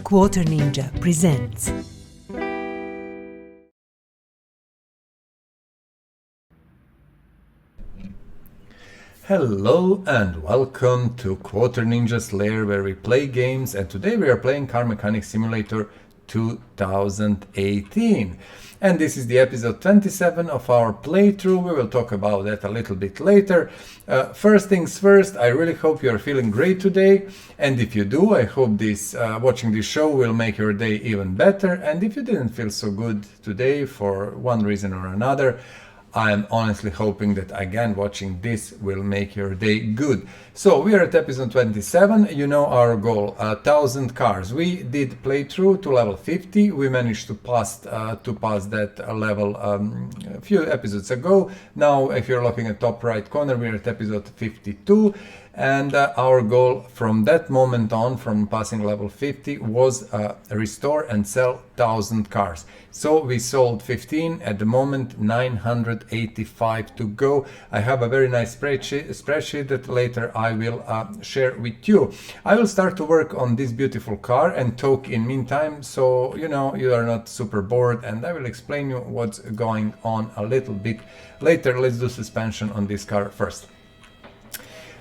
Quarter Ninja presents. Hello and welcome to Quarter Ninja's Lair, where we play games, and today we are playing Car Mechanic Simulator 2018. And this is the episode 27 of our playthrough. We will talk about that a little bit later. First things first, I really hope you are feeling great today. And if you do, I hope this watching this show will make your day even better. And if you didn't feel so good today for one reason or another, I'm honestly hoping that again watching this will make your day good. So we are at episode 27. You know our goal, 1000 cars. We did playthrough to level 50. We managed to pass that level a few episodes ago. Now if you're looking at top right corner, we're at episode 52. And our goal from that moment on, from passing level 50, was restore and sell 1000 cars. So we sold 15, at the moment 985 to go. I have a very nice spreadsheet that later I will share with you. I will start to work on this beautiful car and talk in meantime, so you know you are not super bored, and I will explain you what's going on a little bit later. Let's do suspension on this car first.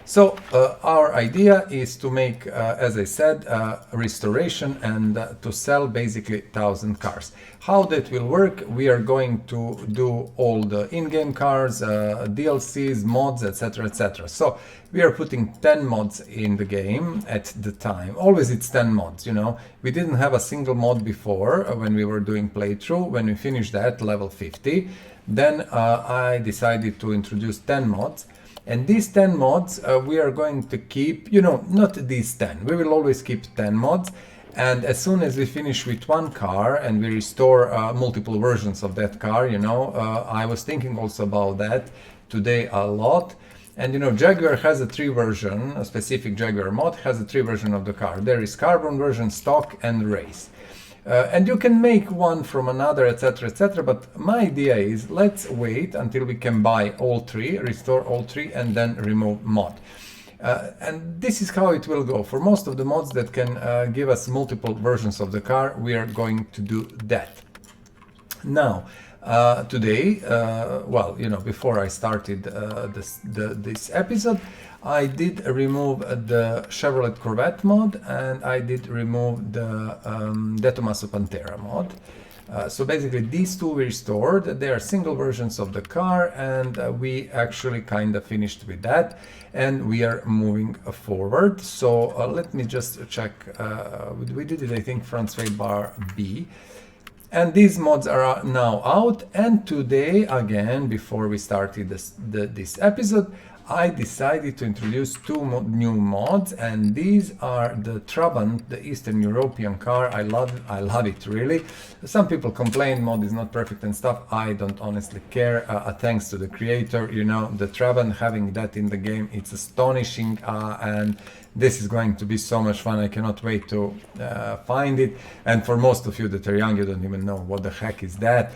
So our idea is to make, as I said, restoration and to sell basically 1000 cars. How that will work, we are going to do all the in-game cars, DLCs, mods, etc, etc. So we are putting 10 mods in the game at the time. Always it's 10 mods, you know. We didn't have a single mod before when we were doing playthrough. When we finished that level 50, then I decided to introduce 10 mods. And these 10 mods we are going to keep, you know, not these 10. We will always keep 10 mods. And as soon as we finish with one car and we restore multiple versions of that car, you know, I was thinking also about that today a lot. And you know, Jaguar has a 3 version, a specific Jaguar mod has a 3 version of the car. There is carbon version, stock and race. And you can make one from another, etc, etc, but my idea is let's wait until we can buy all 3, restore all 3, and then remove mod. And this is how it will go. For most of the mods that can give us multiple versions of the car, we are going to do that. Now, today, well, you know, before I started this episode, I did remove the Chevrolet Corvette mod, and I did remove the De Tomaso Pantera mod. So basically these two we restored. They are single versions of the car, and we actually kind of finished with that, and we are moving forward. So let me just check. We did it, I think, front sway bar B. And these mods are now out, and today, again, before we started this episode, I decided to introduce 2 new mods, and these are the Trabant, the Eastern European car. I love it really. Some people complain mod is not perfect and stuff. I don't honestly care. Thanks to the creator, you know, the Trabant, having that in the game, it's astonishing, and this is going to be so much fun. I cannot wait to find it. And for most of you that are young, you don't even know what the heck is that.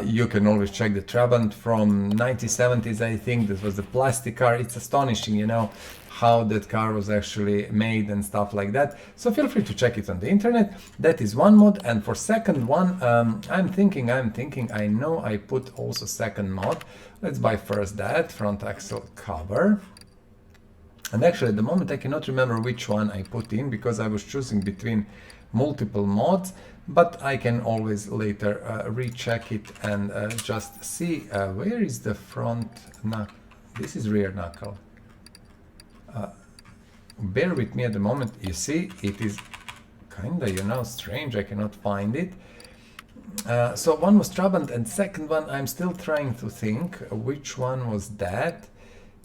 You can always check the Trabant from 1970s, I think. This was the plastic car. It's astonishing, you know, how that car was actually made and stuff like that. So feel free to check it on the internet. That is one mod. And for second one, I'm thinking, I know I put also second mod. Let's buy first that front axle cover. And actually at the moment I cannot remember which one I put in, because I was choosing between multiple mods, but I can always later recheck it and just see where is the front knuckle. This is rear knuckle. Bear with me at the moment. You see, it is kinda, you know, strange. I cannot find it. So one was Trabant, and second one I'm still trying to think which one was that,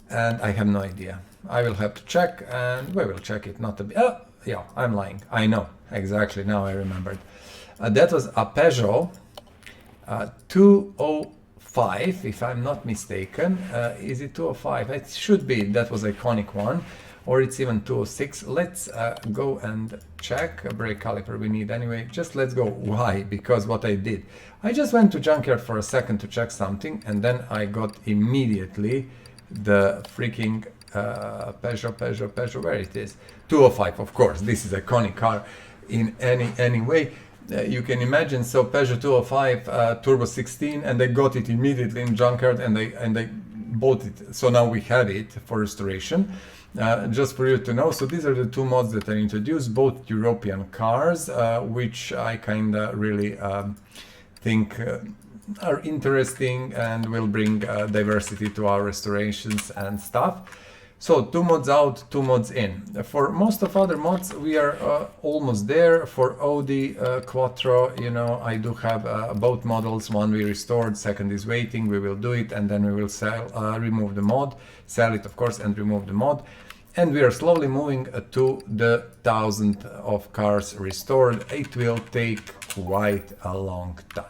and I have no idea. I will have to check, and we will check it. Not a bit. Oh, yeah, I'm lying. I know exactly. Now I remembered. That was a Peugeot 205, if I'm not mistaken. Is it 205? It should be. That was iconic one, or it's even 206. Let's go and check. A brake caliper we need anyway. Just let's go. Why? Because what I did, I just went to junkyard for a second to check something, and then I got immediately the freaking Peugeot, where it is? 205, of course. This is a iconic car. in any way. You can imagine, so Peugeot 205 Turbo 16, and they got it immediately in junkyard, and they bought it. So now we have it for restoration. Just for you to know, so these are the two mods that I introduced, both European cars, which I kind of really think are interesting and will bring diversity to our restorations and stuff. So 2 mods out, 2 mods in. For most of other mods, we are almost there. For Audi Quattro, you know, I do have both models. One we restored, second is waiting. We will do it, and then we will remove the mod, sell it, of course, and remove the mod. And we are slowly moving to the 1,000 of cars restored. It will take quite a long time.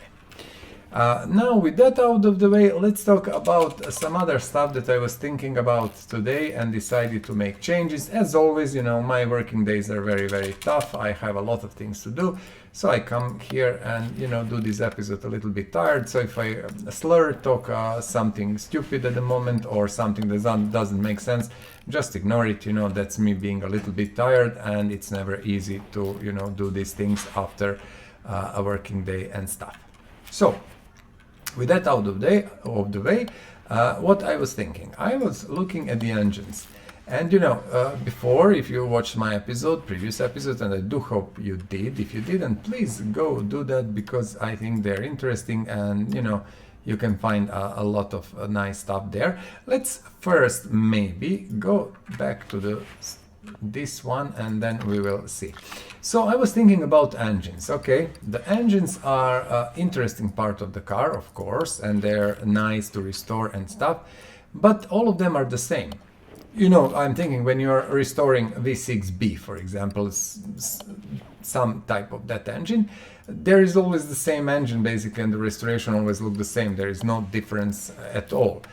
Now with that out of the way, let's talk about some other stuff that I was thinking about today and decided to make changes. As always, you know, my working days are very, very tough. I have a lot of things to do. So I come here and, you know, do this episode a little bit tired. So if I slur, talk something stupid at the moment or something that doesn't make sense, just ignore it. You know, that's me being a little bit tired, and it's never easy to, you know, do these things after a working day and stuff. So with that out of the way, what I was thinking, I was looking at the engines, and you know, before, if you watched my previous episode, and I do hope you did, if you didn't, please go do that, because I think they're interesting, and you know, you can find a lot of nice stuff there. Let's first maybe go back to this one, and then we will see. So I was thinking about engines. Okay, the engines are an interesting part of the car, of course, and they're nice to restore and stuff, but all of them are the same. You know, I'm thinking when you're restoring V6B, for example, some type of that engine, there is always the same engine basically, and the restoration always look the same. There is no difference at all.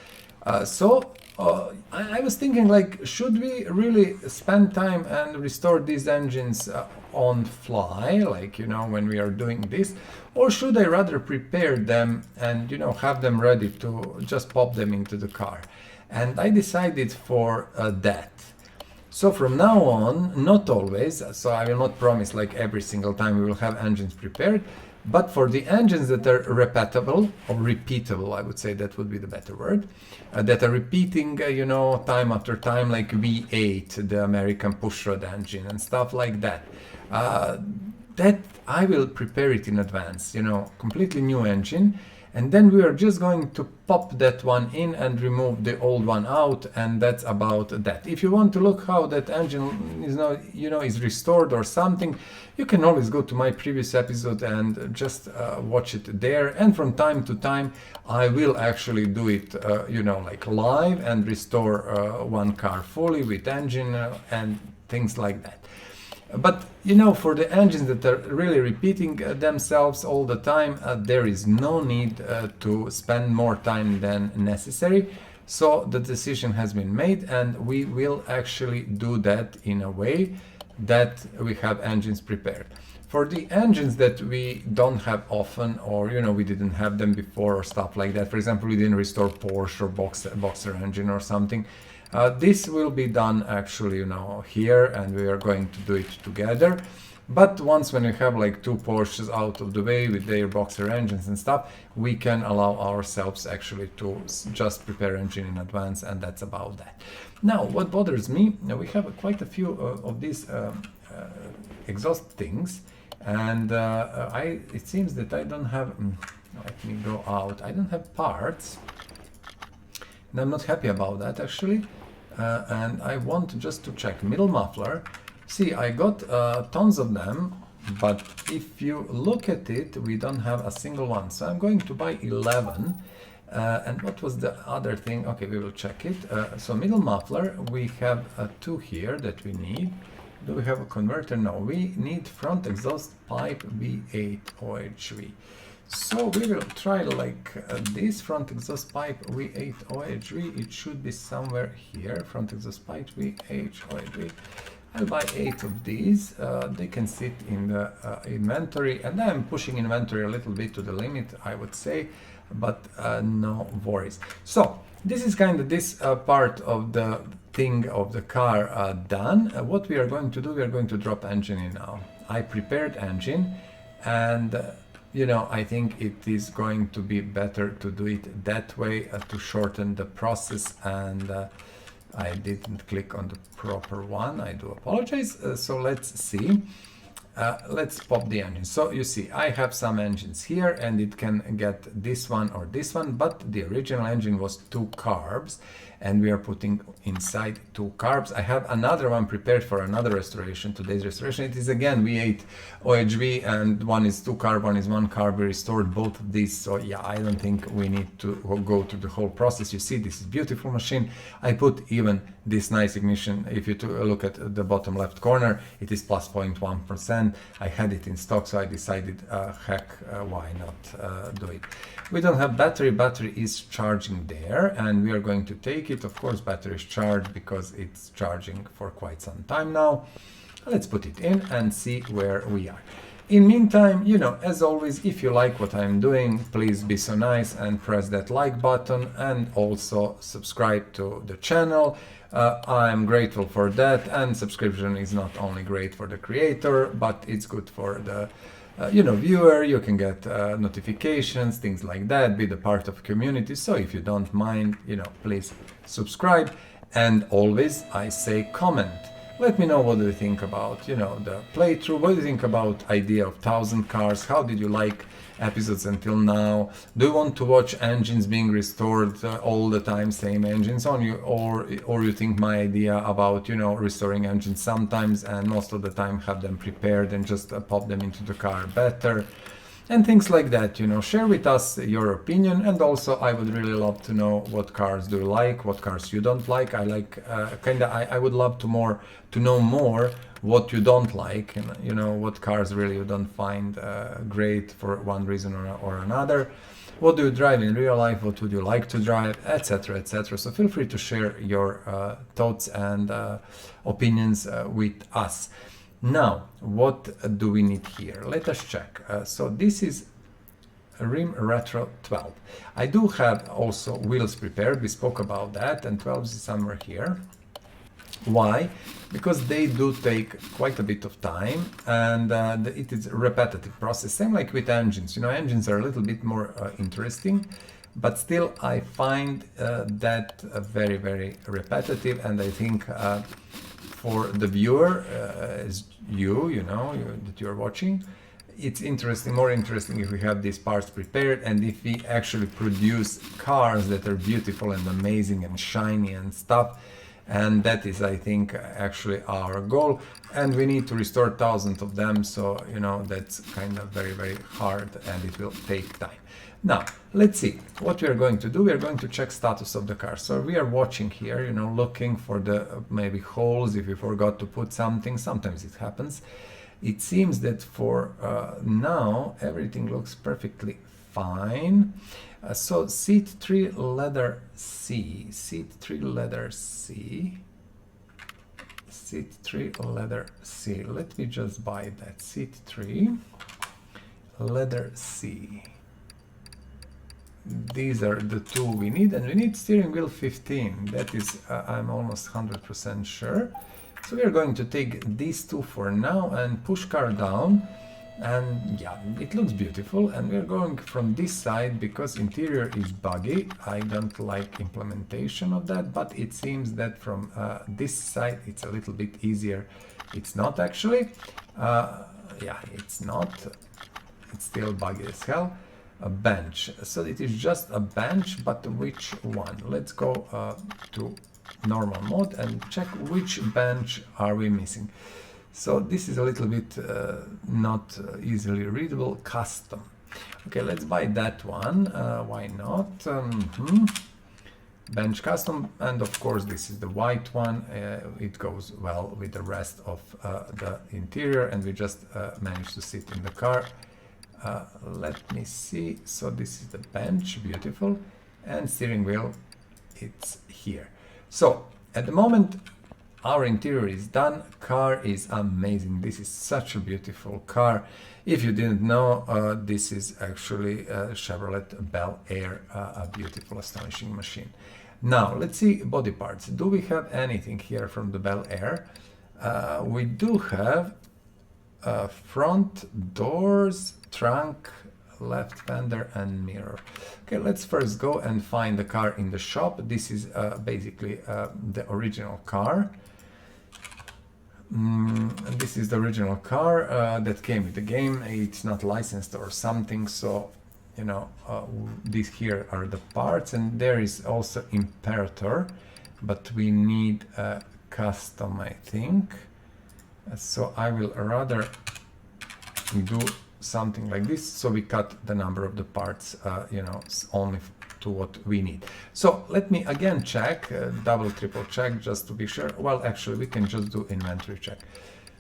I was thinking, like, should we really spend time and restore these engines on fly, like, you know, when we are doing this, or should I rather prepare them and, you know, have them ready to just pop them into the car? And I decided for that. So from now on, not always, so I will not promise like every single time we will have engines prepared, but for the engines that are repeatable, or repeatable, I would say that would be the better word, that are repeating, you know, time after time, like V8, the American pushrod engine and stuff like that, that I will prepare it in advance, you know, completely new engine. And then we are just going to pop that one in and remove the old one out, and that's about that. If you want to look how that engine is now, you know, is restored or something, you can always go to my previous episode and just watch it there. And from time to time, I will actually do it, you know, like live and restore one car fully with engine and things like that. But, you know, for the engines that are really repeating themselves all the time, there is no need to spend more time than necessary. So the decision has been made, and we will actually do that in a way that we have engines prepared. For the engines that we don't have often, or, you know, we didn't have them before or stuff like that, for example, we didn't restore Porsche or Boxer engine or something, this will be done actually, you know, here, and we are going to do it together. But once when we have like two Porsches out of the way with their Boxer engines and stuff, we can allow ourselves actually to just prepare engine in advance, and that's about that. Now, what bothers me, we have quite a few of these exhaust things, and it seems that I don't have, let me go out, I don't have parts, and I'm not happy about that actually. And I want just to check middle muffler. See, I got tons of them, but if you look at it, we don't have a single one. So I'm going to buy 11. And what was the other thing? Okay, we will check it. So middle muffler, we have two here that we need. Do we have a converter? No, we need front exhaust pipe V8 OHV. So we will try like this front exhaust pipe V8 OHV. It should be somewhere here. Front exhaust pipe V8 OHV. I'll buy 8 of these. They can sit in the inventory, and I'm pushing inventory a little bit to the limit, I would say, but no worries. So this is kind of this part of the thing of the car done. What we are going to do, we are going to drop engine in now. I prepared engine, and you know, I think it is going to be better to do it that way to shorten the process, and I didn't click on the proper one. I do apologize. So let's see. Let's pop the engine. So you see, I have some engines here, and it can get this one or this one, but the original engine was 2 carbs, and we are putting inside 2 carbs. I have another one prepared for another restoration, today's restoration. It is again V8 OHV, and one is 2 carb, one is 1 carb. We restored both of these, so yeah, I don't think we need to go through the whole process. You see, this is beautiful machine. I put even this nice ignition. If you look at the bottom left corner, it is plus 0.1%. I had it in stock, so I decided, heck, why not do it. We don't have battery. Battery is charging there, and we are going to take it. Of course, battery is charged because it's charging for quite some time now. Let's put it in and see where we are. In meantime, you know, as always, if you like what I'm doing, please be so nice and press that like button, and also subscribe to the channel. I'm grateful for that, and subscription is not only great for the creator, but it's good for the you know, viewer. You can get notifications, things like that, be the part of community. So if you don't mind, you know, please subscribe, and always I say comment. Let me know, what do you think about, you know, the playthrough? What do you think about idea of 1,000 cars? How did you like episodes until now? Do you want to watch engines being restored all the time, same engines on you, or you think my idea about, you know, restoring engines sometimes and most of the time have them prepared and just pop them into the car better? And things like that, you know, share with us your opinion. And also, I would really love to know, what cars do you like, what cars you don't like. I like I would love to know more what you don't like, and you know, what cars really you don't find great for one reason or another. What do you drive in real life? What would you like to drive, etc., etc. So feel free to share your thoughts and opinions with us. Now, what do we need here? Let us check. So this is Rim Retro 12. I do have also wheels prepared. We spoke about that, and 12 is somewhere here. Why? Because they do take quite a bit of time, and it is a repetitive process. Same like with engines. You know, engines are a little bit more interesting, but still I find that very, very repetitive, and I think for the viewer, as you know, that you're watching, it's interesting, more interesting if we have these parts prepared, and if we actually produce cars that are beautiful and amazing and shiny and stuff. And that is, I think, actually our goal. And we need to restore thousands of them, so you know, that's kind of very, very hard, and it will take time. Now, let's see what we are going to do. We are going to check status of the car. So we are watching here, you know, looking for the maybe holes, if we forgot to put something. Sometimes it happens. It seems that for now, everything looks perfectly fine. So seat 3 leather C, seat 3 leather C, seat 3 leather C. Let me just buy that. Seat 3 leather C. These are the 2 we need, and we need steering wheel 15. That is, I'm almost 100% sure. So we are going to take these 2 for now and push car down. And yeah, it looks beautiful, and we're going from this side because interior is buggy. I don't like implementation of that, but it seems that from this side it's a little bit easier. It's not actually. Yeah, it's not. It's still buggy as hell. A bench. So it is just a bench, but which one? Let's go to normal mode and check which bench are we missing. So this is a little bit not easily readable. Custom. Okay, let's buy that one. Why not? Bench custom, and of course this is the white one. It goes well with the rest of the interior, and we just managed to sit in the car. Let me see. So this is the bench, beautiful, and steering wheel, it's here. So at the moment, our interior is done. Car is amazing. This is such a beautiful car. If you didn't know, this is actually Chevrolet BelAir, a beautiful, astonishing machine. Now let's see body parts. Do we have anything here from the BelAir? We do have front doors, trunk, left fender and mirror. Okay, let's first go and find the car in the shop. This is basically the original car. This is the original car that came with the game. It's not licensed or something, so you know, these here are the parts, and there is also Imperator, but we need a custom, I think. So I will rather do something like this, so we cut the number of the parts, you know, only to what we need. So let me again check, double, triple check, just to be sure. Well, actually, we can just do inventory check.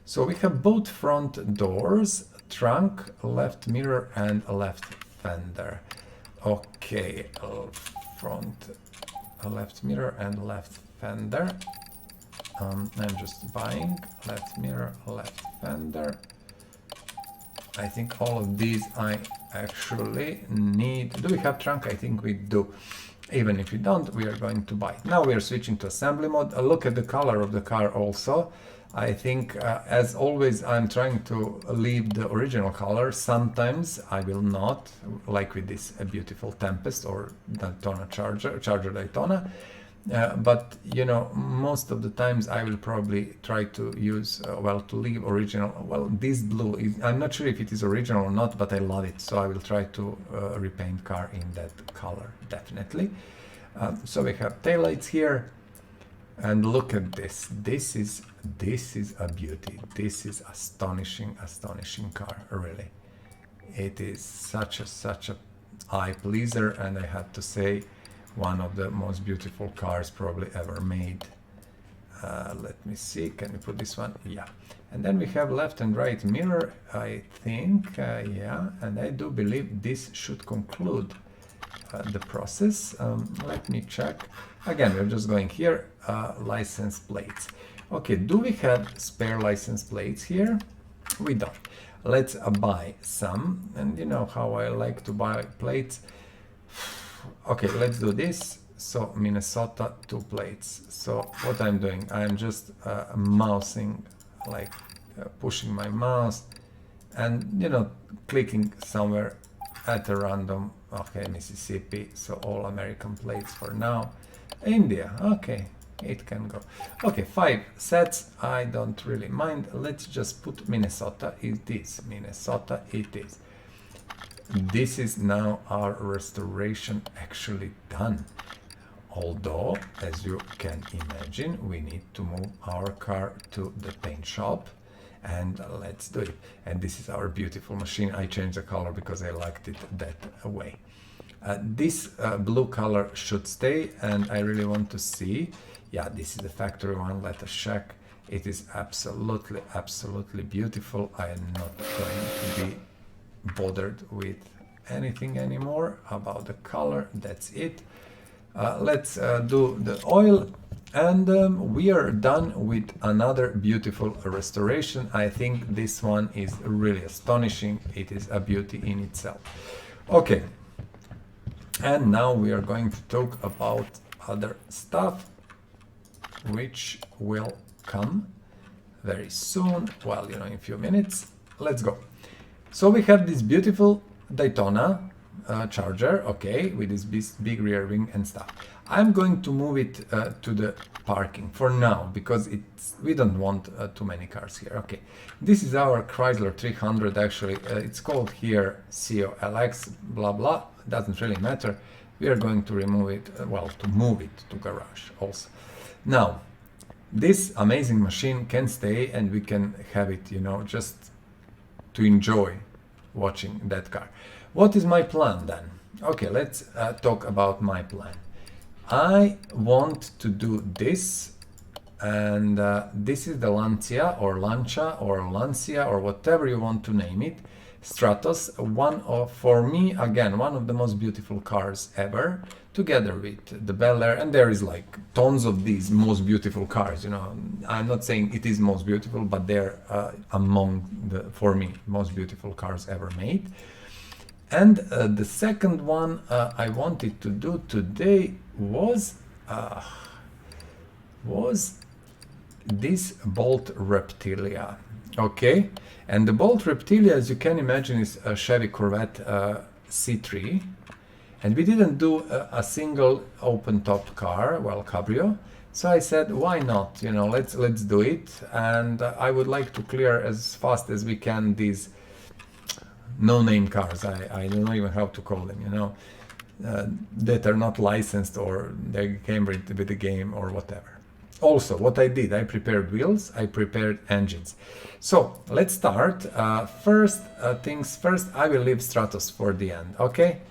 So we have both front doors, trunk, left mirror, and a left fender. Okay, front, left mirror, and left fender. I'm just buying left mirror, left fender. I think all of these I actually need. Do we have trunk? I think we do. Even if we don't, we are going to buy it. Now we are switching to assembly mode. Look at the color of the car also. I think, as always, I'm trying to leave the original color. Sometimes I will not, like with this beautiful Tempest or Daytona Charger Daytona. But you know, most of the times I will probably try to use, well, to leave original. Well, this blue is, I'm not sure if it is original or not, but I love it, so I will try to repaint car in that color, definitely. So we have taillights here, and look at this. This is a beauty. This is astonishing car, really. It is such a eye pleaser, and I have to say, one of the most beautiful cars probably ever made. Let me see, can we put this one? Yeah. And then we have left and right mirror, I think, yeah, and I do believe this should conclude the process. Let me check. Again, we're just going here, license plates. Okay, do we have spare license plates here? We don't. Let's buy some, and you know how I like to buy plates. Okay, let's do this. So Minnesota, 2 plates. So what I'm doing, I'm just mousing, like pushing my mouse and, you know, clicking somewhere at a random. Okay, Mississippi, so all American plates for now. India, okay, it can go. Okay, 5 sets, I don't really mind. Let's just put Minnesota, it is. Minnesota, it is. This is now our restoration actually done. Although, as you can imagine, we need to move our car to the paint shop, and let's do it. And this is our beautiful machine. I changed the color because I liked it that way. This blue color should stay, and I really want to see. Yeah, this is the factory one. Let us check. It is absolutely beautiful. I am not going to be bothered with anything anymore about the color. That's it. Let's do the oil, and we are done with another beautiful restoration. I think this one is really astonishing. It is a beauty in itself. Okay, and now we are going to talk about other stuff which will come very soon. Well, you know, in a few minutes. Let's go. So we have this beautiful Daytona Charger, okay, with this big rear wing and stuff. I'm going to move it to the parking for now, because we don't want too many cars here. Okay, this is our Chrysler 300. Actually, it's called here Sceo LX, blah blah, doesn't really matter. We are going to remove it, well, to move it to garage also. Now, this amazing machine can stay, and we can have it, you know, just to enjoy watching that car. What is my plan then? Okay, let's talk about my plan. I want to do this, and this is the Lancia or Lancia or whatever you want to name it, Stratos, for me, again, one of the most beautiful cars ever, together with the BelAir, and there is like tons of these most beautiful cars, you know. I'm not saying it is most beautiful, but they're among the, for me, most beautiful cars ever made. And the second one I wanted to do today was was this Bolt Reptilia. Okay, and the Bolt Reptilia, as you can imagine, is a Chevy Corvette C3, and we didn't do a single open top car, well, cabrio. So I said, why not? You know, let's do it. And I would like to clear as fast as we can these no-name cars. I don't know even how to call them, you know, that are not licensed or they came with the game or whatever. Also, what I did, I prepared wheels, I prepared engines. So let's start. First things first, I will leave Stratos for the end, okay?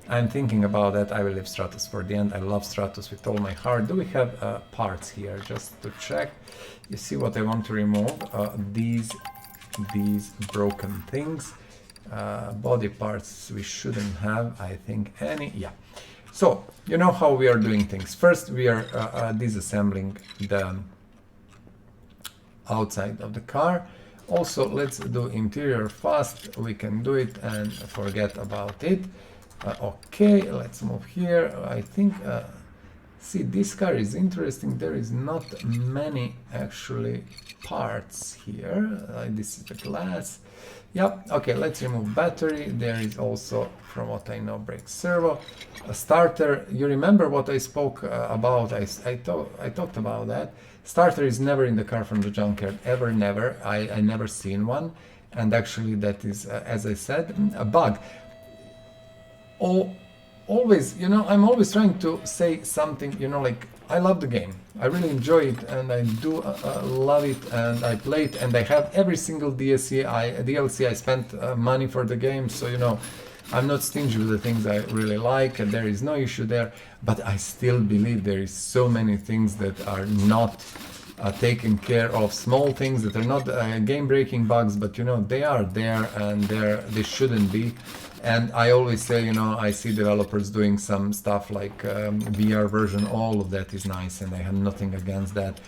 I'm thinking about that. I will leave Stratos for the end. I love Stratos with all my heart. Do we have parts here? Just to check. You see what I want to remove? These broken things. Body parts we shouldn't have, I think, any. Yeah. So, you know how we are doing things. First, we are disassembling the outside of the car. Also, let's do interior fast. We can do it and forget about it. Okay, let's move here. I think, see, this car is interesting. There is not many actually parts here. This is the glass. Yep, okay, let's remove battery. There is also, from what I know, brake servo. A starter, you remember what I spoke about? I talked about that. Starter is never in the car from the junkyard, ever, never. I never seen one. And actually that is, as I said, a bug. Always, you know, I'm always trying to say something, you know, like, I love the game. I really enjoy it, and I do love it, and I play it, and I have every single DLC I spent money for the game, so, you know, I'm not stingy with the things I really like, and there is no issue there, but I still believe there is so many things that are not taken care of, small things that are not game-breaking bugs, but, you know, they are there, and they shouldn't be. And I always say, you know, I see developers doing some stuff like VR version, all of that is nice, and I have nothing against that.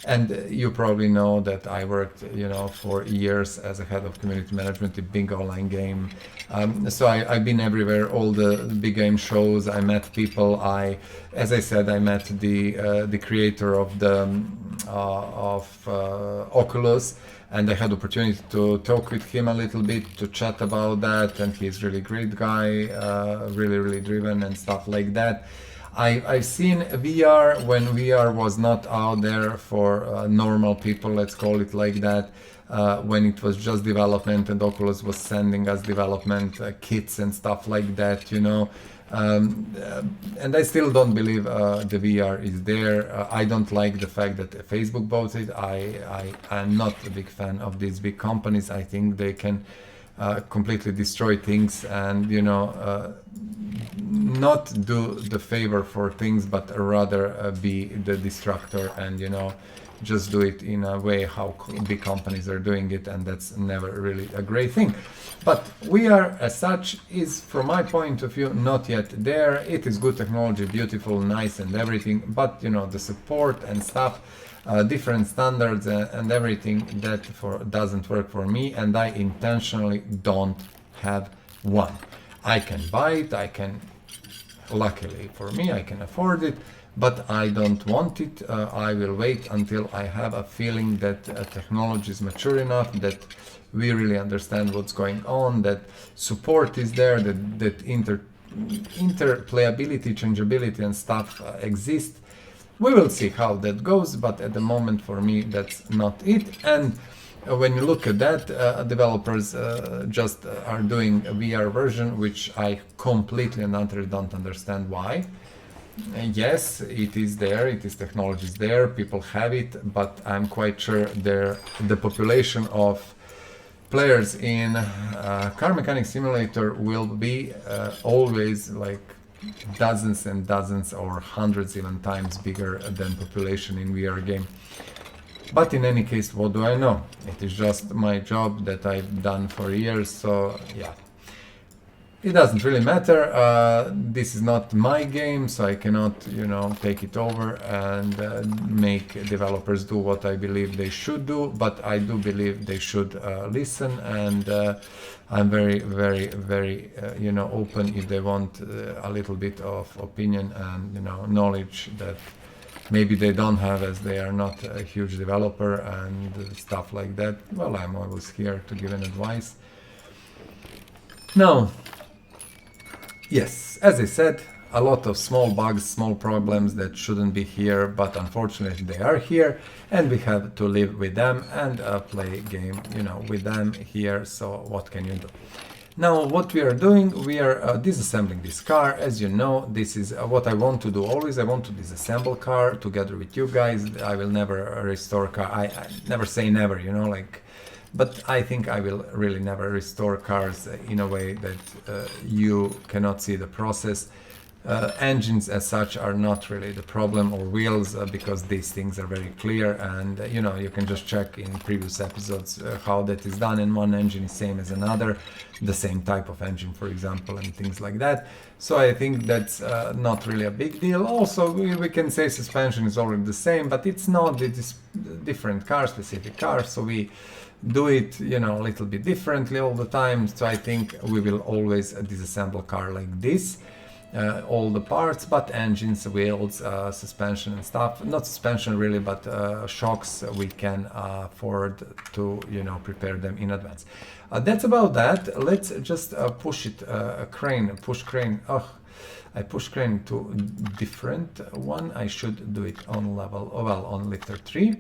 And you probably know that I worked, you know, for years as a head of community management, a big online game. So I've been everywhere, all the big game shows. I met people. As I said, I met the creator of the Oculus. And I had the opportunity to talk with him a little bit, to chat about that, and he's really great guy, really driven and stuff like that. I've seen VR when VR was not out there for normal people, let's call it like that, when it was just development and Oculus was sending us development kits and stuff like that, you know. And I still don't believe the VR is there. I don't like the fact that Facebook bought it. I'm not a big fan of these big companies. I think they can completely destroy things and, you know, not do the favor for things, but rather be the destructor and, you know, just do it in a way how big companies are doing it, and that's never really a great thing. But we are, as such, is from my point of view not yet there. It is good technology, beautiful, nice and everything, but you know, the support and stuff, different standards and everything that doesn't work for me, and I intentionally don't have one. I can buy it, luckily for me, I can afford it, but I don't want it. I will wait until I have a feeling that technology is mature enough, that we really understand what's going on, that support is there, that interplayability, changeability and stuff exist. We will see how that goes, but at the moment for me that's not it. And when you look at that, developers just are doing a VR version, which I completely and utterly don't understand why. Yes, it is there, it is technology is there, people have it, but I'm quite sure the population of players in Car Mechanic Simulator will be always like dozens and dozens or hundreds even times bigger than population in VR game. But in any case, what do I know? It is just my job that I've done for years, so yeah. It doesn't really matter. This is not my game, so I cannot, you know, take it over and make developers do what I believe they should do. But I do believe they should listen, and I'm very, you know, open if they want a little bit of opinion and, you know, knowledge that maybe they don't have, as they are not a huge developer and stuff like that. Well, I'm always here to give an advice. Now, yes, as I said, a lot of small bugs, small problems that shouldn't be here, but unfortunately they are here, and we have to live with them and play game, you know, with them here. So what can you do? Now, what we are doing, we are disassembling this car. As you know, this is what I want to do always. I want to disassemble car together with you guys. I will never restore car. I never say never, you know, like, but I think I will really never restore cars in a way that you cannot see the process. Engines as such are not really the problem, or wheels, because these things are very clear, and you know, you can just check in previous episodes how that is done, and one engine is same as another, the same type of engine, for example, and things like that. So I think that's not really a big deal. Also, we can say suspension is already the same, but it's not. It is different car, specific car, so we do it, you know, a little bit differently all the time. So I think we will always disassemble car like this. All the parts, but engines, wheels, suspension and stuff, not suspension really, but shocks, we can afford to, you know, prepare them in advance. That's about that. Let's just push it, push crane. I push crane to different one. I should do it on level, well, on lifter 3,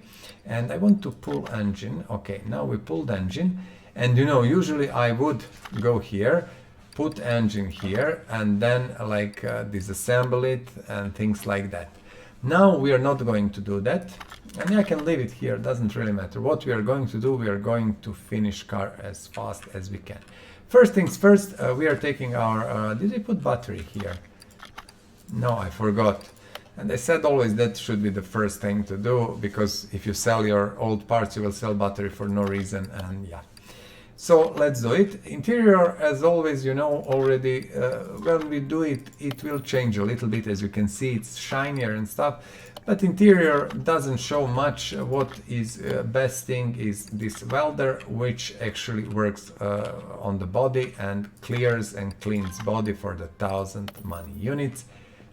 and I want to pull engine. Okay, now we pulled engine, and you know, usually I would go here, put engine here, and then like disassemble it and things like that. Now we are not going to do that, and I can leave it here, doesn't really matter. What we are going to do, we are going to finish car as fast as we can. First things first, we are taking our, did I put battery here? No, I forgot. And I said always that should be the first thing to do, because if you sell your old parts, you will sell battery for no reason, and yeah. So let's do it. Interior, as always, you know already, when we do it, it will change a little bit. As you can see, it's shinier and stuff, but interior doesn't show much. What is best thing is this welder, which actually works on the body and clears and cleans body for the 1000 money units.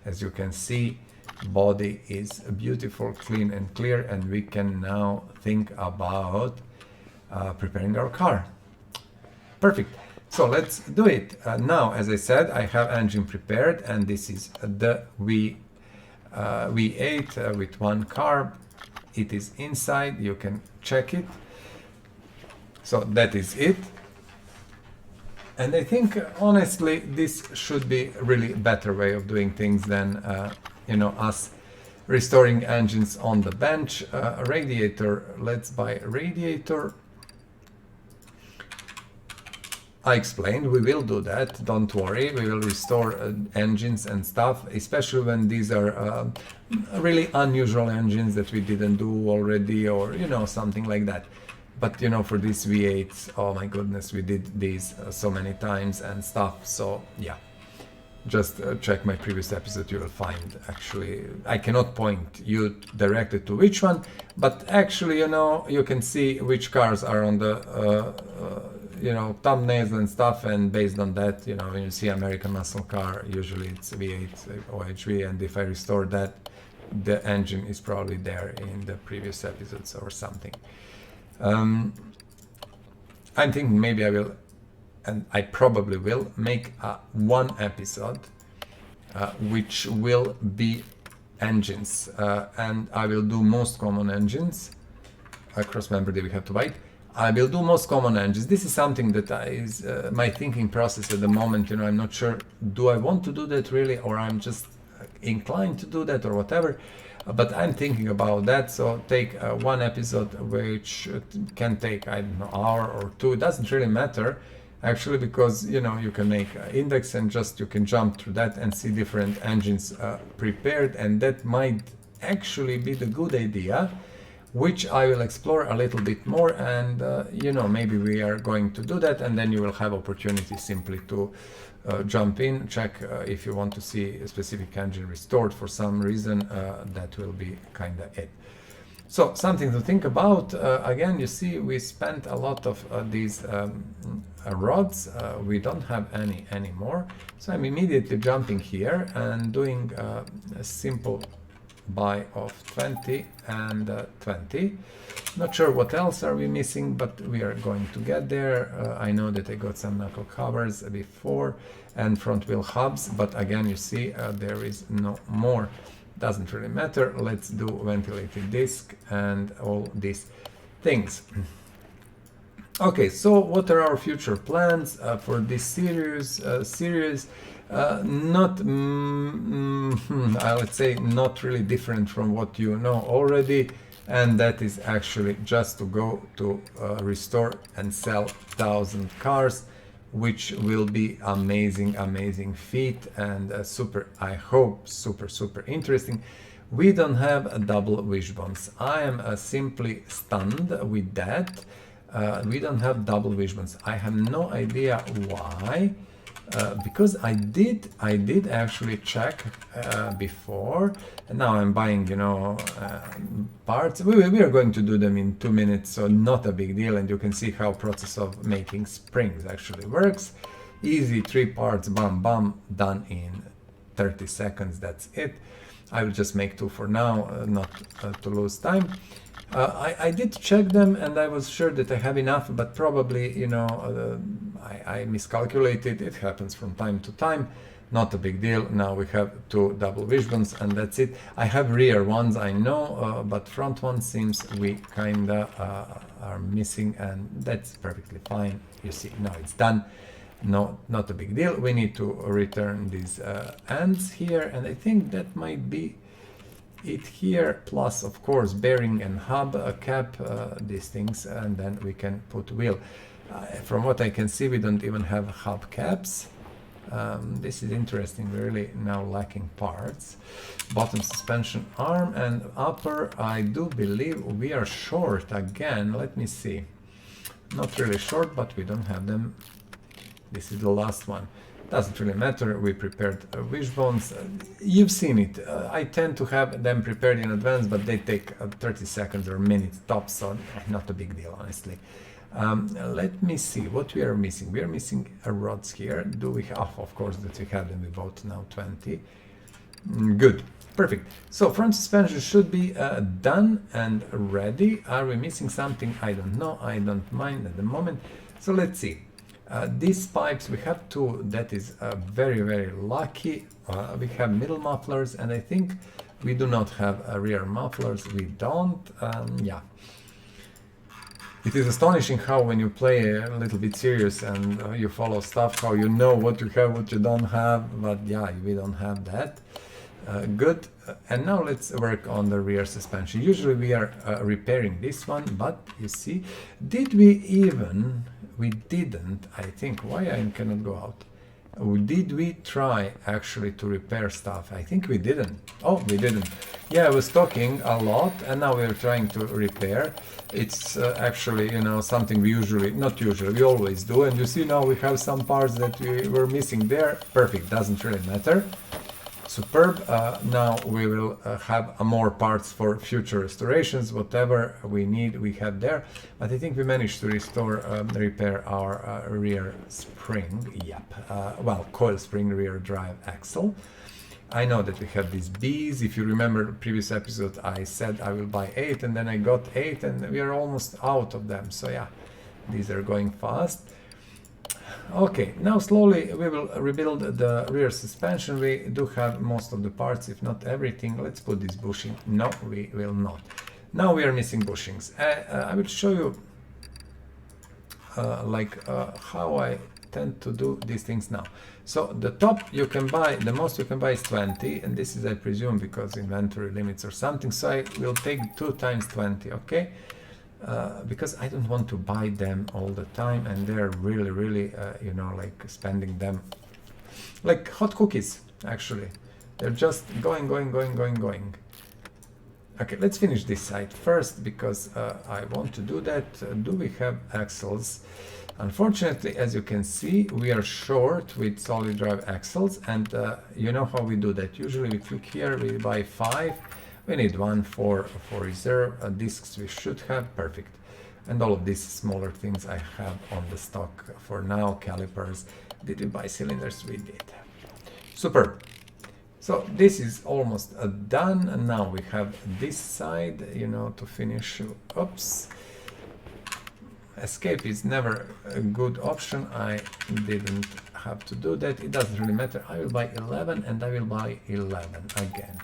As you can see, body is beautiful, clean and clear, and we can now think about preparing our car. Perfect. So let's do it. Now, as I said, I have engine prepared, and this is the V8 with one carb. It is inside. You can check it. So that is it. And I think, honestly, this should be really better way of doing things than, you know, us restoring engines on the bench. Radiator, let's buy radiator. I explained, we will do that, don't worry, we will restore engines and stuff, especially when these are really unusual engines that we didn't do already, or, you know, something like that. But, you know, for these V8s, oh my goodness, we did these so many times and stuff, so yeah. Just check my previous episode, you will find, actually, I cannot point you directly to which one, but actually, you know, you can see which cars are on the you know, thumbnails and stuff, and based on that, you know, when you see American muscle car, usually it's V8 OHV, and if I restore that, the engine is probably there in the previous episodes or something. I'm thinking maybe I will, and I probably will, make one episode which will be engines, and I will do most common engines. Cross member that we have to buy. I will do most common engines. This is something that is my thinking process at the moment. You know, I'm not sure, do I want to do that really, or I'm just inclined to do that, or whatever. But I'm thinking about that. So take one episode, which can take, I don't know, hour or two. It doesn't really matter, actually, because, you know, you can make an index and just you can jump through that and see different engines prepared, and that might actually be the good idea, which I will explore a little bit more, and you know, maybe we are going to do that, and then you will have opportunity simply to jump in, check if you want to see a specific engine restored for some reason. That will be kind of it. So something to think about. Again, you see, we spent a lot of these rods. We don't have any anymore, so I'm immediately jumping here and doing a simple buy of 20 and 20. Not sure what else are we missing, but we are going to get there. I know that I got some knuckle covers before and front wheel hubs, but again, you see there is no more. Doesn't really matter. Let's do ventilated disc and all these things. Okay, so what are our future plans for this series? Not, let's say, not really different from what you know already, and that is actually just to go to restore and sell 1,000 cars, which will be amazing feat and super, I hope, super interesting. We don't have double wishbones. I am simply stunned with that. We don't have double wishbones. I have no idea why. Because I did actually check before, and now I'm buying, parts. We are going to do them in 2 minutes, so not a big deal. And you can see how process of making springs actually works. Easy, 3 parts, bam, done in 30 seconds. That's it. I will just make 2 for now, not to lose time. I did check them and I was sure that I have enough, but probably, I miscalculated. It happens from time to time. Not a big deal. Now we have 2 double wishbones and that's it. I have rear ones, I know, but front one seems we kinda are missing, and that's perfectly fine. You see, now it's done. No, not a big deal. We need to return these ends here, and I think that might be it here, plus of course bearing and hub cap, these things, and then we can put wheel. From what I can see, we don't even have hub caps. This is interesting, really now lacking parts. Bottom suspension arm and upper, I do believe we are short again. Let me see. Not really short, but we don't have them. This is the last one. Doesn't really matter. We prepared wishbones. You've seen it. I tend to have them prepared in advance, but they take 30 seconds or a minute tops, so not a big deal, honestly. Let me see what we are missing. We are missing rods here. Do we have? Of course, that we have them. We bought now 20. Good. Perfect. So front suspension should be done and ready. Are we missing something? I don't know. I don't mind at the moment. So let's see. These pipes, we have 2, that is very lucky. We have middle mufflers, and I think we do not have rear mufflers. We don't. Yeah. It is astonishing how when you play a little bit serious and you follow stuff, how you know what you have, what you don't have, but yeah, we don't have that. Good. And now let's work on the rear suspension. Usually we are repairing this one, but you see, did we even... We didn't, I think. Why I cannot go out? Did we try actually to repair stuff? I think we didn't. Oh, we didn't. Yeah, I was talking a lot, and now we're trying to repair. It's actually, something we we always do. And you see now we have some parts that we were missing there. Perfect, doesn't really matter. Superb. Now we will have more parts for future restorations. Whatever we need, we have there. But I think we managed to repair our rear spring. Yep. Well, coil spring rear drive axle. I know that we have these Bs. If you remember the previous episode, I said I will buy 8, and then I got 8, and we are almost out of them. So yeah, these are going fast. Okay, now slowly we will rebuild the rear suspension. We do have most of the parts, if not everything. Let's put this bushing. No, we will not. Now we are missing bushings. I will show you how I tend to do these things now. So the top you can buy, the most you can buy is 20, and this is, I presume, because inventory limits or something. So I will take 2 times 20, okay? Because I don't want to buy them all the time, and they're really like spending them like hot cookies. Actually, they're just going. Okay, let's finish this side first, because I want to do that. Do we have axles? Unfortunately, as you can see, we are short with solid drive axles, and you know how we do that. Usually we click here, we buy 5. We need 1 for reserve. Discs we should have. Perfect. And all of these smaller things I have on the stock for now. Calipers. Did we buy cylinders? We did. Superb. So this is almost done, and now we have this side, you know, to finish. Oops. Escape is never a good option. I didn't have to do that. It doesn't really matter. I will buy 11 and I will buy 11 again.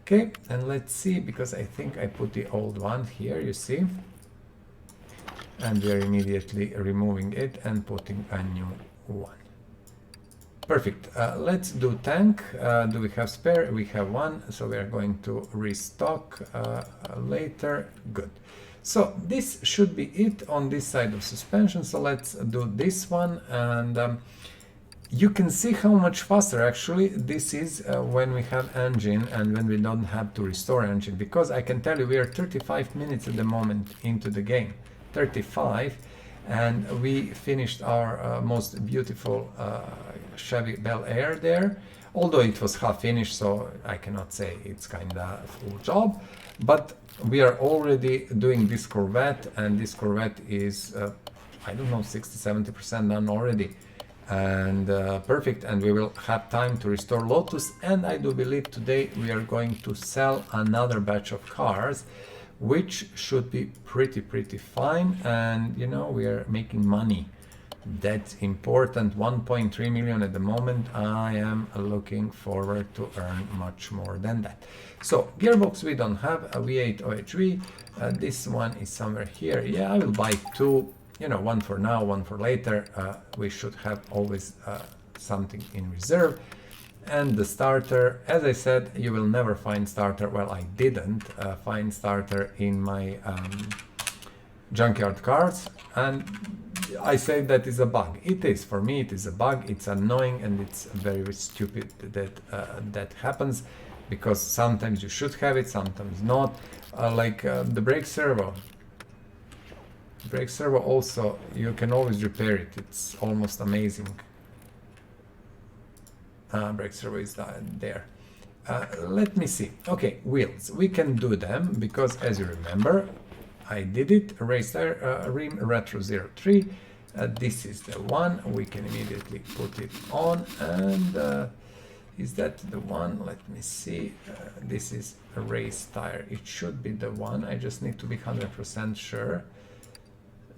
Okay, and let's see, because I think I put the old one here, you see. And we are immediately removing it and putting a new one. Perfect. Let's do tank. Do we have spare? We have one, so we are going to restock later. Good. So this should be it on this side of suspension. So let's do this one, and you can see how much faster actually this is when we have engine and when we don't have to restore engine, because I can tell you we are 35 minutes at the moment into the game. 35, and we finished our most beautiful Chevy BelAir there, although it was half finished, so I cannot say it's kind of full job, but we are already doing this Corvette, and this Corvette is I don't know, 60-70% done already, and perfect, and we will have time to restore Lotus. And I do believe today we are going to sell another batch of cars, which should be pretty fine, and you know, we are making money. That's important. 1.3 million at the moment. I am looking forward to earn much more than that. So gearbox we don't have, a V8 OHV. This one is somewhere here. Yeah, I will buy two, you know, one for now, one for later. We should have always something in reserve. And the starter, as I said, you will never find starter. Well, I didn't find starter in my junkyard cars, and I say that is a bug. It is, for me, it is a bug. It's annoying, and it's very stupid that that happens, because sometimes you should have it, sometimes not. Like the brake servo. Brake servo also, you can always repair it. It's almost amazing. Brake servo is there. Let me see. Okay, wheels. We can do them because, as you remember, I did it. Race tire, rim retro 03. This is the one. We can immediately put it on. And is that the one? Let me see. This is a race tire. It should be the one. I just need to be 100% sure.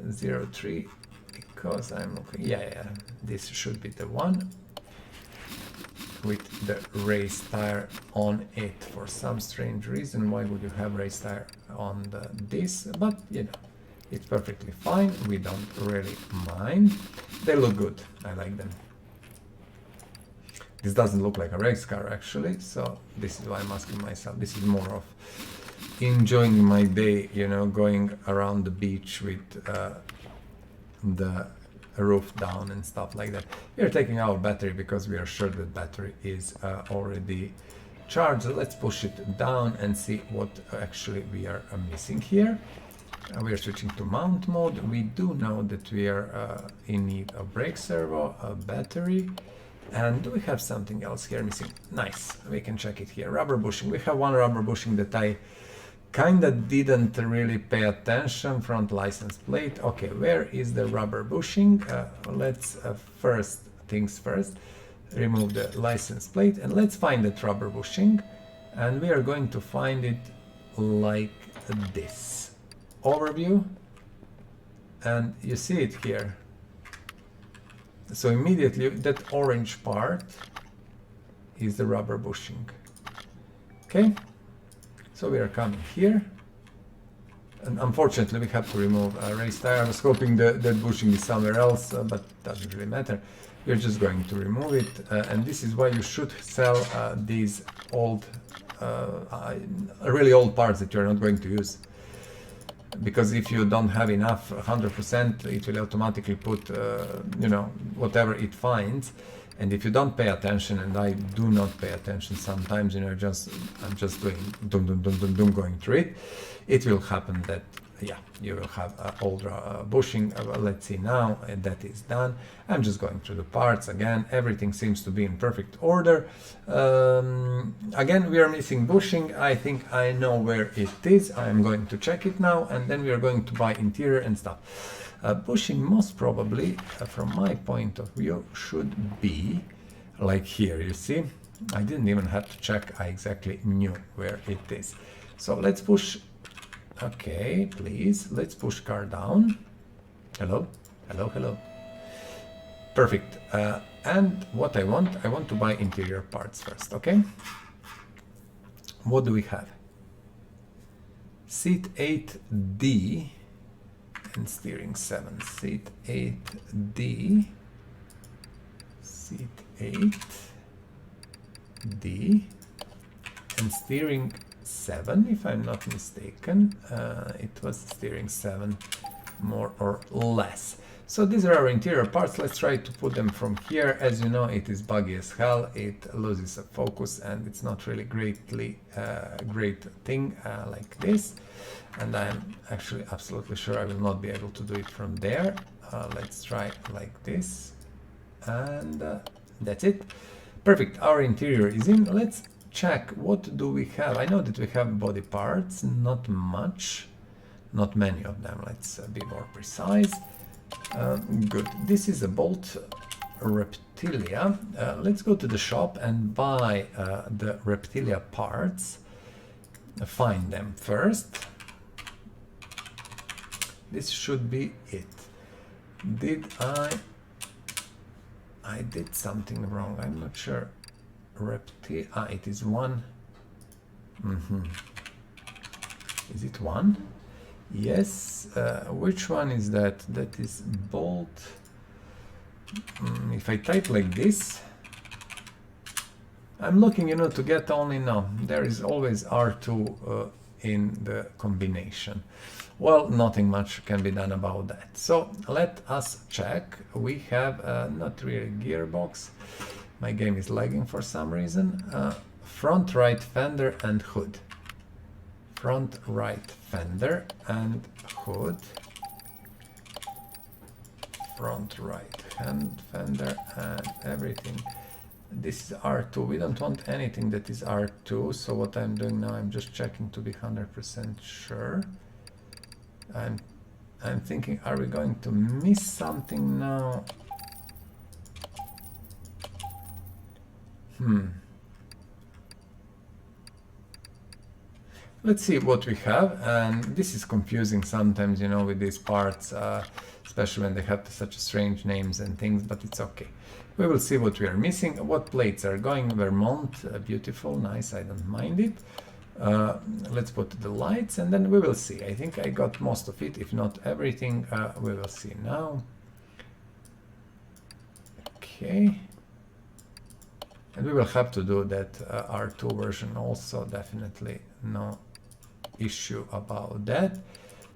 03, because I'm looking. Yeah. This should be the one, with the race tire on it. For some strange reason, why would you have race tire on this? But you know, it's perfectly fine. We don't really mind. They look good. I like them. This doesn't look like a race car actually, so this is why I'm asking myself. This is more of enjoying my day, you know, going around the beach with the roof down and stuff like that. We are taking our battery because we are sure that battery is already charged. Let's push it down and see what actually we are missing here. We are switching to mount mode. We do know that we are in need of brake servo, a battery, and do we have something else here missing? Nice, we can check it here. Rubber bushing. We have one rubber bushing that I kinda didn't really pay attention. Front license plate. Okay, where is the rubber bushing? Let's first things first, remove the license plate, and let's find that rubber bushing, and we are going to find it like this. Overview, and you see it here. So immediately that orange part is the rubber bushing. Okay, so we are coming here, and unfortunately we have to remove a race tire. I was hoping that bushing is somewhere else, but it doesn't really matter. We're just going to remove it, and this is why you should sell these old, really old parts that you're not going to use. Because if you don't have enough 100%, it will automatically put, you know, whatever it finds. And if you don't pay attention, and I do not pay attention sometimes, you know, I'm just doing dum going through it, it will happen that, yeah, you will have older bushing. Let's see now, and that is done. I'm just going through the parts again. Everything seems to be in perfect order. Again, we are missing bushing. I think I know where it is. I am going to check it now, and then we are going to buy interior and stuff. Bushing most probably, from my point of view, should be like here, you see? I didn't even have to check, I exactly knew where it is. So let's push, okay, please, let's push car down. Hello, hello, hello. Perfect. And what I want to buy interior parts first, okay? What do we have? Seat 8D and steering 7. Seat 8D, seat 8D and steering 7, if I'm not mistaken. It was steering 7 more or less. So these are our interior parts. Let's try to put them from here. As you know, it is buggy as hell. It loses focus and it's not really great thing like this. And I'm actually absolutely sure I will not be able to do it from there. Let's try like this. And that's it. Perfect. Our interior is in. Let's check what do we have. I know that we have body parts, not much, not many of them. Let's be more precise. Good. This is a Bolt Reptilia. Let's go to the shop and buy the Reptilia parts. Find them first. This should be it. Did I did something wrong. I'm not sure. Reptilia. It is one. Is it one? Yes. Which one is that? That is Bolt. If I type like this, I'm looking, you know, to get only no. There is always R2 in the combination. Well, nothing much can be done about that. So let us check. We have not really gearbox. My game is lagging for some reason. Front right fender and hood. Front right fender and hood. Front right hand fender and everything. This is R2. We don't want anything that is R2. So what I'm doing now, I'm just checking to be 100% sure. I'm thinking, are we going to miss something now? Let's see what we have. And this is confusing sometimes, you know, with these parts, especially when they have such strange names and things, but it's okay. We will see what we are missing. What plates are going? Vermont, beautiful, nice, I don't mind it. Let's put the lights and then we will see. I think I got most of it, if not everything. We will see now. Okay. And we will have to do that R2 version also, definitely no issue about that.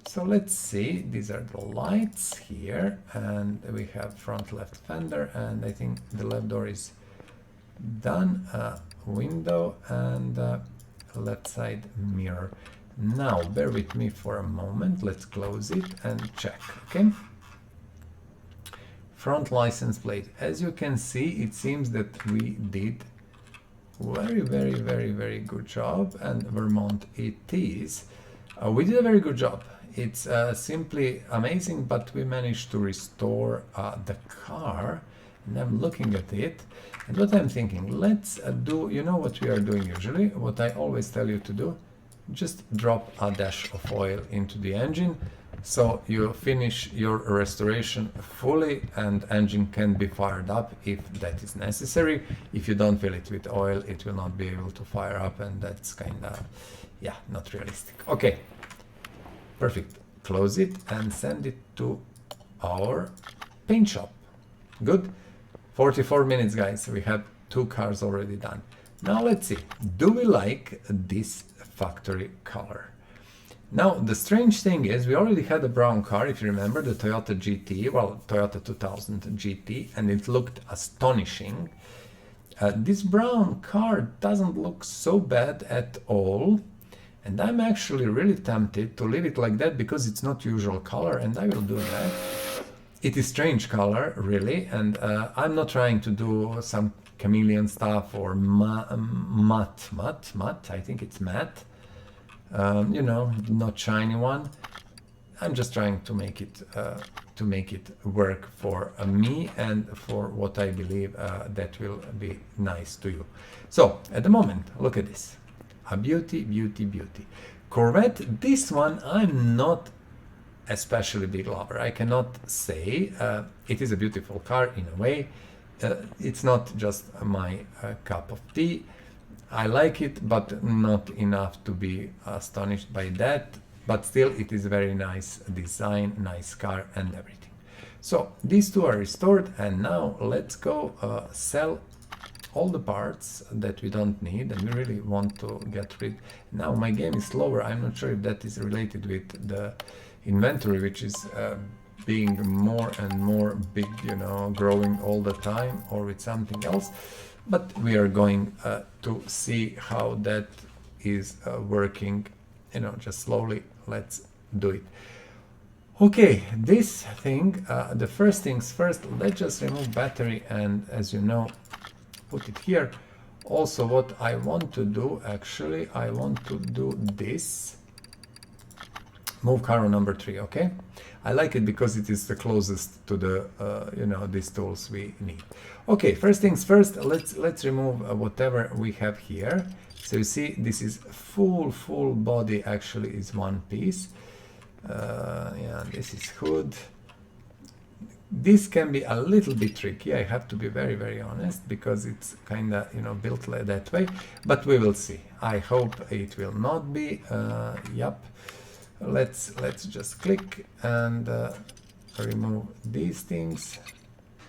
So let's see, these are the lights here and we have front left fender and I think the left door is done, window and left side mirror. Now bear with me for a moment, let's close it and check, okay? Front license plate. As you can see, it seems that we did very good job, and Vermont it is. We did a very good job. It's simply amazing, but we managed to restore the car. And I'm looking at it, and what I'm thinking, let's do, you know what we are doing usually, what I always tell you to do, just drop a dash of oil into the engine, so you finish your restoration fully and engine can be fired up if that is necessary. If you don't fill it with oil, it will not be able to fire up, and that's kind of, yeah, not realistic. Okay, perfect. Close it and send it to our paint shop. Good. 44 minutes, guys. We have 2 cars already done. Now let's see. Do we like this factory color? Now, the strange thing is we already had a brown car, if you remember, the Toyota GT, well, Toyota 2000 GT, and it looked astonishing. This brown car doesn't look so bad at all, and I'm actually really tempted to leave it like that because it's not usual color, and I will do that. It is strange color, really, and I'm not trying to do some chameleon stuff or matte, I think it's matte. You know, not shiny one. I'm just trying to make it work for me and for what I believe that will be nice to you. So at the moment, look at this, a beauty, beauty, beauty. Corvette, this one I'm not especially big lover. I cannot say it is a beautiful car in a way. It's not just my cup of tea. I like it, but not enough to be astonished by that. But still, it is a very nice design, nice car and everything. So these two are restored, and now let's go sell all the parts that we don't need and we really want to get rid. Now my game is slower. I'm not sure if that is related with the inventory, which is being more and more big, you know, growing all the time, or with something else. But we are going to see how that is working, you know, just slowly. Let's do it. Okay, this thing, the first things first, let's just remove battery and, as you know, put it here. Also, what I want to do, actually, I want to do this. Move car on number 3, okay? I like it because it is the closest to the, you know, these tools we need. Okay, first things first, let's remove whatever we have here. So you see, this is full body, actually is one piece. Yeah, this is hood. This can be a little bit tricky, I have to be very honest, because it's kind of, you know, built that way, but we will see. I hope it will not be. Yep. Let's just click and remove these things.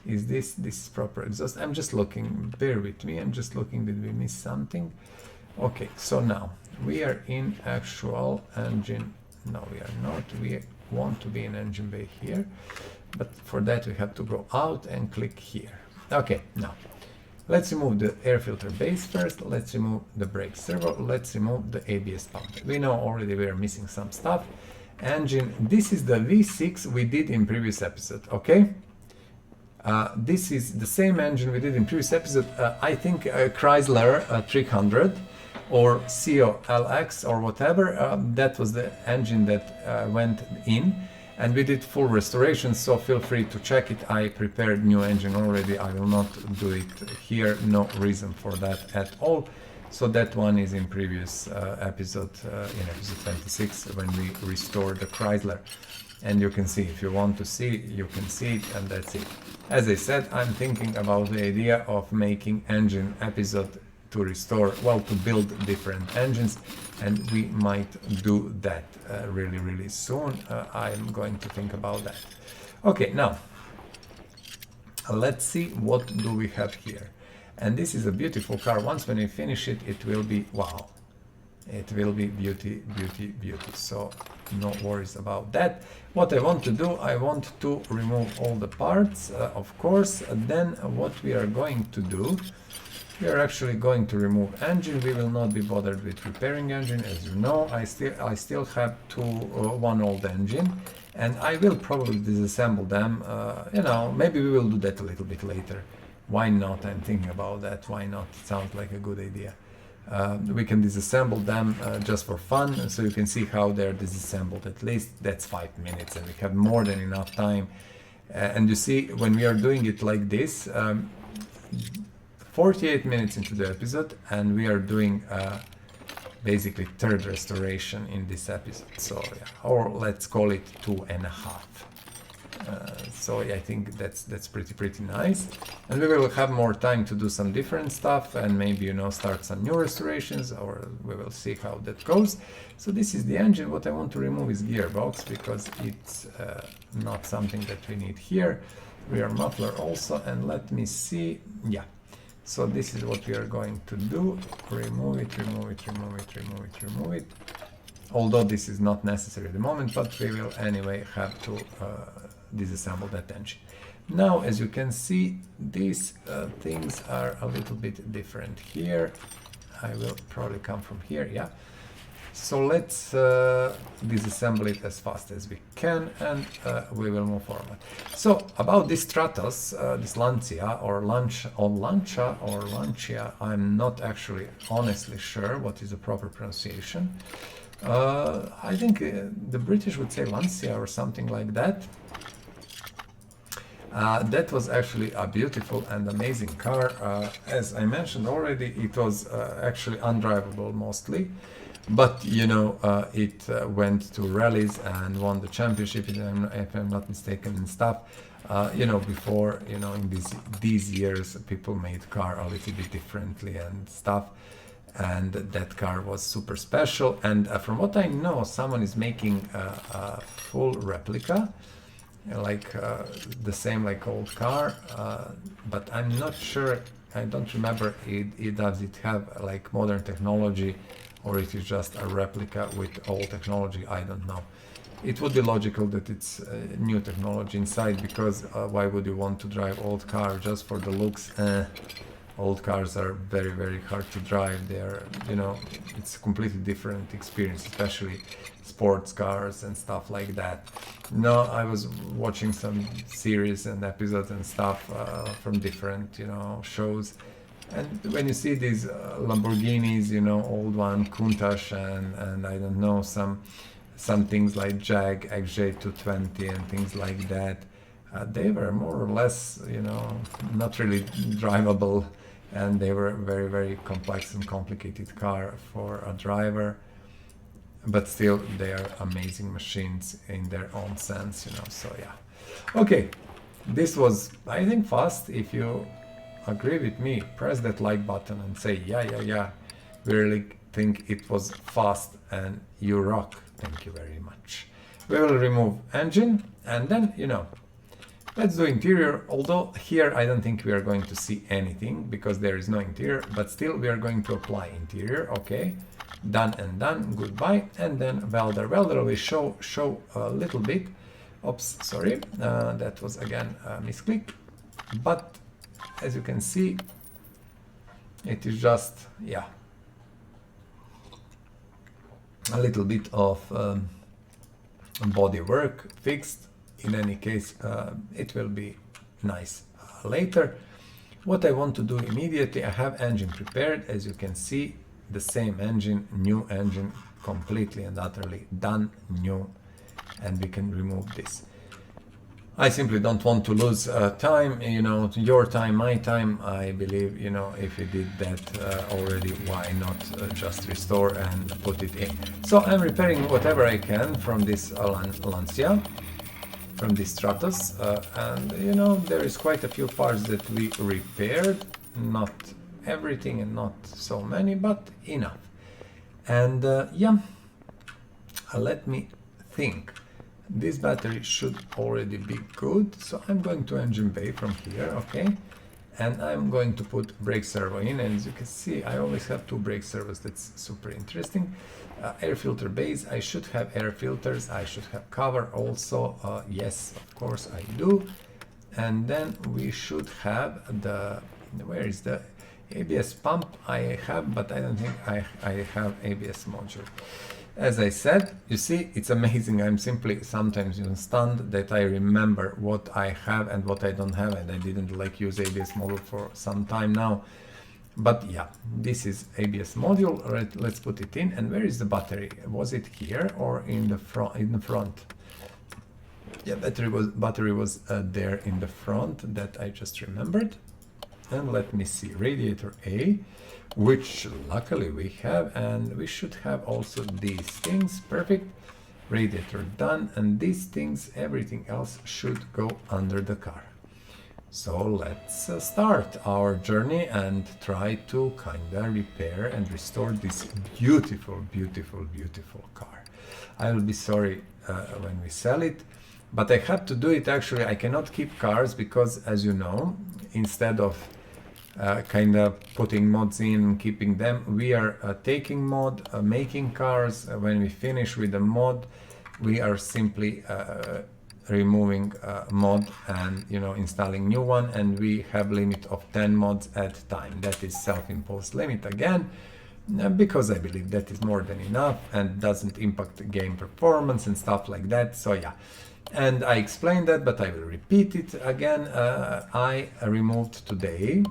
Is this proper exhaust? I'm just looking, bear with me, I'm just looking, did we miss something? Okay, so now we are in actual engine. No, we are not. We want to be in engine bay here, but for that we have to go out and click here. Okay, now let's remove the air filter base first. Let's remove the brake servo. Let's remove the ABS pump. We know already we are missing some stuff. Engine, this is the V6 we did in previous episode, okay? This is the same engine we did in previous episode. I think Chrysler 300 or Sceo LX or whatever. That was the engine that went in. And we did full restoration, so feel free to check it. I prepared new engine already. I will not do it here. No reason for that at all. So that one is in previous episode, in episode 26, when we restored the Chrysler. And you can see, if you want to see, you can see it, and that's it. As I said, I'm thinking about the idea of making engine episode to restore, well, to build different engines, and we might do that really soon. I'm going to think about that. Okay, now let's see what do we have here. And this is a beautiful car. Once when we finish it, it will be wow. It will be beauty. So no worries about that. What I want to do, I want to remove all the parts, of course. Then what we are going to do, we are actually going to remove engine. We will not be bothered with repairing engine. As you know, I still have one old engine, and I will probably disassemble them. You know, maybe we will do that a little bit later. Why not? I'm thinking about that. Why not? It sounds like a good idea. We can disassemble them just for fun, so you can see how they're disassembled. At least that's 5 minutes, and we have more than enough time. And you see, when we are doing it like this, 48 minutes into the episode, and we are doing basically third restoration in this episode. So yeah, or let's call it 2.5. So yeah, I think that's pretty nice, and we will have more time to do some different stuff, and maybe, you know, start some new restorations, or we will see how that goes. So this is the engine. What I want to remove is gearbox, because it's not something that we need here. Rear muffler also, and let me see. Yeah, so this is what we are going to do. Remove it. Although this is not necessary at the moment, but we will anyway have to disassemble that engine. Now, as you can see, these things are a little bit different here. I will probably come from here, yeah. So let's disassemble it as fast as we can, and we will move forward. So about this Stratos, this Lancia or Lancia, I'm not actually honestly sure what is the proper pronunciation. I think the British would say Lancia or something like that. That was actually a beautiful and amazing car. As I mentioned already, it was actually undrivable mostly, but you know, it went to rallies and won the championship, if I'm not mistaken, and stuff. You know, before, you know, in these years, people made car a little bit differently and stuff, and that car was super special. And from what I know, someone is making a full replica, like the same like old car, but I'm not sure. I don't remember does it have like modern technology, or it is just a replica with old technology. I don't know. It would be logical that it's new technology inside, because why would you want to drive old car just for the looks? Old cars are very, very hard to drive. They're, you know, it's a completely different experience, especially sports cars and stuff like that. No, I was watching some series and episodes and stuff from different, you know, shows. And when you see these Lamborghinis, you know, old one, Countach, and I don't know, some things like Jag XJ220 and things like that, they were more or less, you know, not really drivable, and they were very, very complex and complicated car for a driver, but still they are amazing machines in their own sense, you know. So yeah, okay, this was, I think, fast. If you agree with me, press that like button and say yeah, we really think it was fast and you rock. Thank you very much. We will remove engine, and then, you know, let's do interior, although here I don't think we are going to see anything because there is no interior, but still we are going to apply interior. Okay, done and done, goodbye. And then welder will show a little bit. Oops, sorry, that was again a misclick, but as you can see, it is just, yeah, a little bit of body work fixed. In any case, it will be nice later. What I want to do immediately, I have engine prepared. As you can see, the same engine, new engine, completely and utterly done, new, and we can remove this. I simply don't want to lose time, you know, your time, my time. I believe, you know, if you did that already, why not just restore and put it in. So I'm repairing whatever I can from this Lancia, from this Stratos, and you know, there is quite a few parts that we repaired, not everything and not so many, but enough. And yeah, let me think. This battery should already be good, so I'm going to engine bay from here, okay, and I'm going to put brake servo in. And as you can see, I always have two brake servos. That's super interesting. Air filter base, I should have air filters, I should have cover also, yes, of course I do. And then we should have the, where is the ABS pump? I have, but I don't think I have ABS module. As I said, you see, it's amazing. I'm simply sometimes, you know, stunned that I remember what I have and what I don't have, and I didn't like use ABS module for some time now. But yeah, this is ABS module. Right, let's put it in. And where is the battery? Was it here or in the front? In the front. Yeah, battery was there in the front, that I just remembered. And let me see, radiator A, which luckily we have, and we should have also these things. Perfect. Radiator done, and these things, everything else should go under the car. So let's start our journey and try to kinda repair and restore this beautiful, beautiful, beautiful car. I will be sorry when we sell it, but I have to do it. Actually, I cannot keep cars because, as you know, instead of kind of putting mods in and keeping them, we are taking mod, making cars. When we finish with the mod, we are simply removing mod and, you know, installing new one, and we have limit of 10 mods at a time. That is self-imposed limit again, because I believe that is more than enough and doesn't impact the game performance and stuff like that. So yeah, and I explained that, but I will repeat it again. I removed today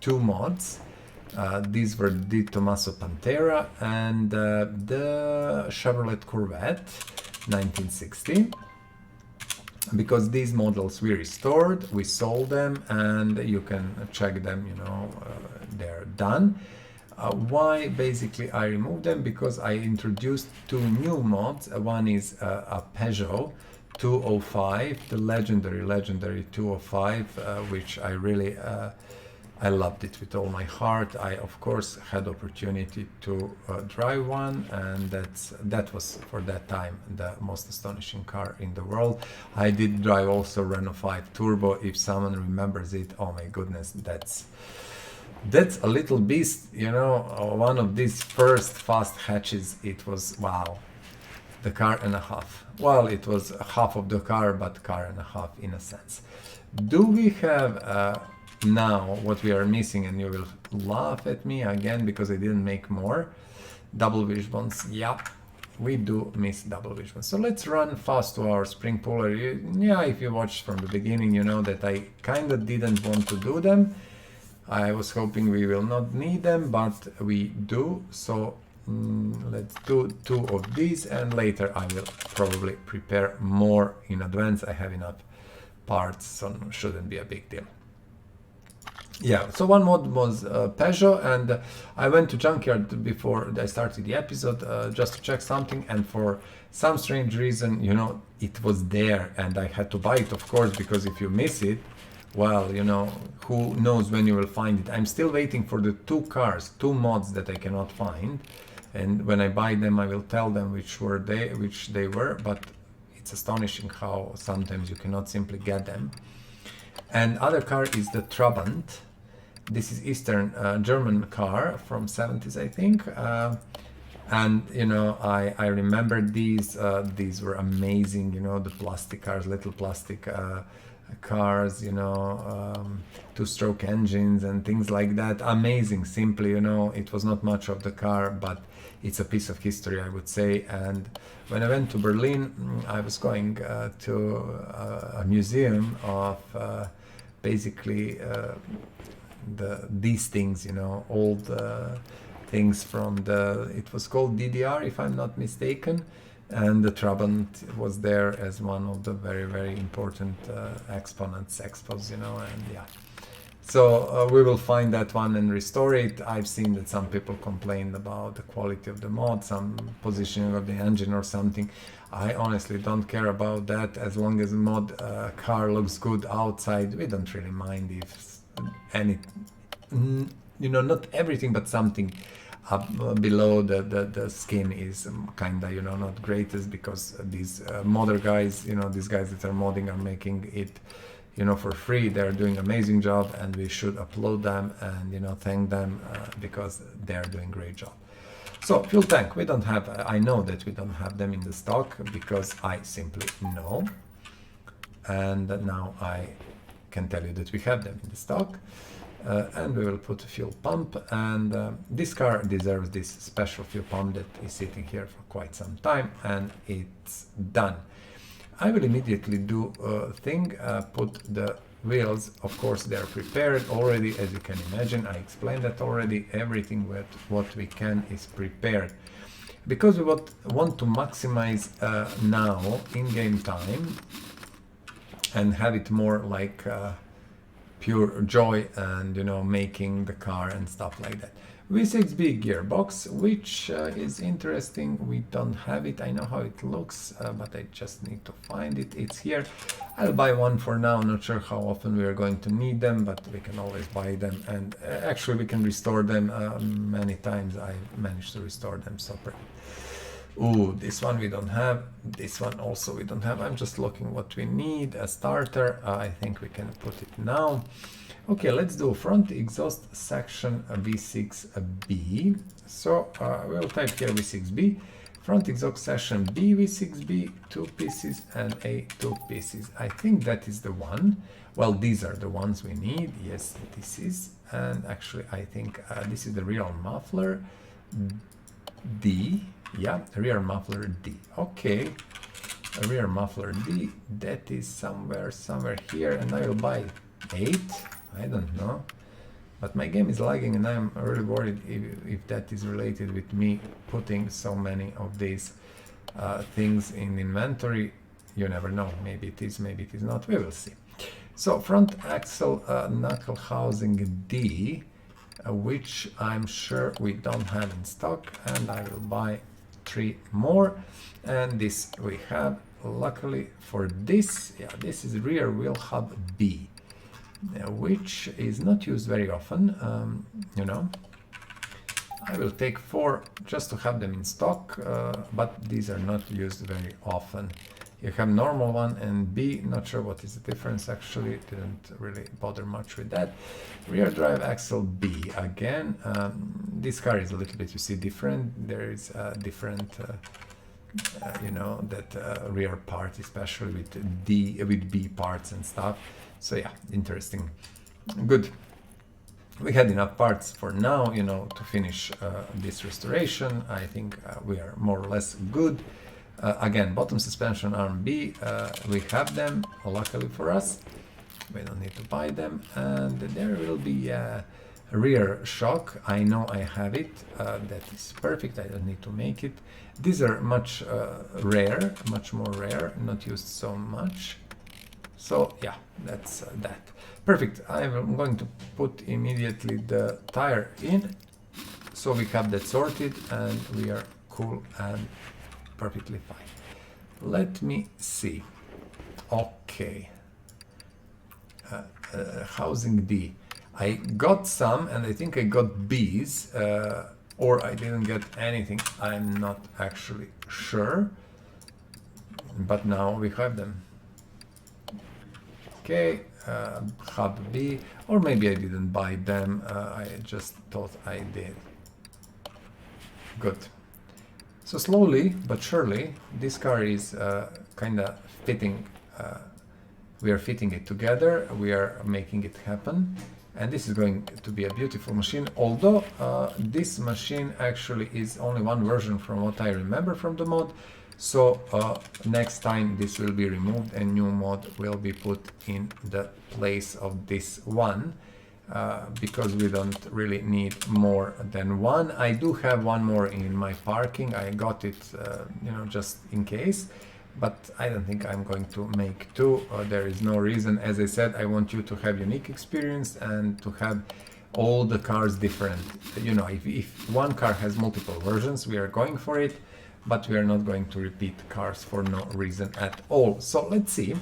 2 mods. These were the Tommaso Pantera and the Chevrolet Corvette 1960. Because these models we restored, we sold them, and you can check them, you know, they're done. Why basically I removed them? Because I introduced two new mods. One is a Peugeot 205, the legendary 205, which I really I loved it with all my heart. I of course had opportunity to drive one, and that was for that time the most astonishing car in the world. I did drive also Renault 5 Turbo. If someone remembers it, oh my goodness, that's a little beast, you know, one of these first fast hatches. It was, wow, the car and a half. Well, it was half of the car, but car and a half in a sense. Do we have now what we are missing? And you will laugh at me again because I didn't make more double wishbones. Yeah, we do miss double wishbones. So let's run fast to our spring puller. Yeah, if you watched from the beginning, you know that I kind of didn't want to do them. I was hoping we will not need them, but we do. So let's do two of these, and later I will probably prepare more in advance. I have enough parts, so shouldn't be a big deal. Yeah, so one mod was Peugeot, and I went to junkyard before I started the episode just to check something, and for some strange reason, you know, it was there, and I had to buy it, of course, because if you miss it, well, you know, who knows when you will find it. I'm still waiting for the two mods that I cannot find, and when I buy them I will tell them which they were, but it's astonishing how sometimes you cannot simply get them. And other car is the Trabant. This is Eastern German car from 70s, I think. And you know, I remember these were amazing, you know, the plastic cars, little plastic cars, you know, two-stroke engines and things like that. Amazing, simply, you know, it was not much of the car, but it's a piece of history, I would say. And when I went to Berlin, I was going to a museum of basically these things, you know, old things from it was called DDR, if I'm not mistaken, and the Trabant was there as one of the very, very important expos, you know, and yeah. So we will find that one and restore it. I've seen that some people complained about the quality of the mod, some positioning of the engine or something. I honestly don't care about that. As long as the mod car looks good outside, we don't really mind if any, you know, not everything, but something up below the skin is kinda, you know, not greatest, because these modder guys, you know, these guys that are modding are making it, you know, for free. They're doing amazing job, and we should applaud them and, you know, thank them because they're doing great job. So fuel tank, we don't have, I know that we don't have them in the stock because I simply know, and now I can tell you that we have them in the stock. And we will put a fuel pump, and this car deserves this special fuel pump that is sitting here for quite some time, and it's done. I will immediately do a thing, put the wheels, of course they are prepared already, as you can imagine. I explained that already. Everything what we can is prepared, because we want to maximize now in-game time and have it more like pure joy, and, you know, making the car and stuff like that. V6B gearbox, which is interesting. We don't have it. I know how it looks, but I just need to find it. It's here. I'll buy one for now. Not sure how often we are going to need them, but we can always buy them, and actually we can restore them many times. I managed to restore them so pretty. Ooh, this one we don't have. This one also we don't have. I'm just looking what we need. A starter. I think we can put it now. Okay, let's do front exhaust section V6B. So we'll type here V6B. Front exhaust section B V6B, 2 pieces and A 2 pieces. I think that is the one. Well, these are the ones we need. Yes, this is. And actually, I think this is the rear muffler D. Yeah, rear muffler D. Okay, a rear muffler D. That is somewhere here, and I will buy 8. I don't know. But my game is lagging and I'm really worried if that is related with me putting so many of these things in inventory. You never know, maybe it is, maybe it is not, we will see. So front axle knuckle housing D, which I'm sure we don't have in stock, and I will buy 3 more. And this we have. Luckily for this, yeah, this is rear wheel hub B, which is not used very often, you know. I will take 4 just to have them in stock, but these are not used very often. You have normal one and B, not sure what is the difference actually, didn't really bother much with that. Rear drive axle B, again, this car is a little bit, you see, different. There is a different you know, that rear part, especially with B parts and stuff. So yeah, interesting. Good. We had enough parts for now, you know, to finish this restoration. I think we are more or less good. Again, bottom suspension arm B, we have them, luckily for us. We don't need to buy them. And there will be a rear shock. I know I have it. That is perfect. I don't need to make it. These are much rare, much more rare, not used so much. So yeah, that's that. Perfect. I'm going to put immediately the tire in, so we have that sorted and we are cool and perfectly fine. Let me see. Okay. Housing D. I got some, and I think I got Bs, or I didn't get anything. I'm not actually sure, but now we have them. Okay, hub B, or maybe I didn't buy them. I just thought I did. Good. So slowly but surely, this car is kind of fitting. We are fitting it together. We are making it happen. And this is going to be a beautiful machine, although this machine actually is only one version from what I remember from the mod. So next time this will be removed and new mod will be put in the place of this one, because we don't really need more than one. I do have one more in my parking. I got it, you know, just in case. But I don't think I'm going to make 2. There is no reason. As I said, I want you to have unique experience and to have all the cars different. You know, if one car has multiple versions, we are going for it, but we are not going to repeat cars for no reason at all. So let's see,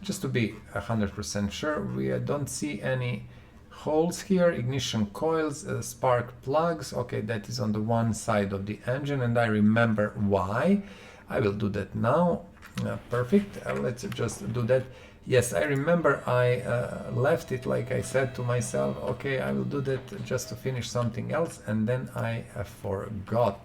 just to be 100% sure, we don't see any holes here. Ignition coils, spark plugs. Okay, that is on the one side of the engine, and I remember why. I will do that now. Perfect. Let's just do that. Yes, I remember I left it, like I said to myself, okay, I will do that just to finish something else, and then I forgot.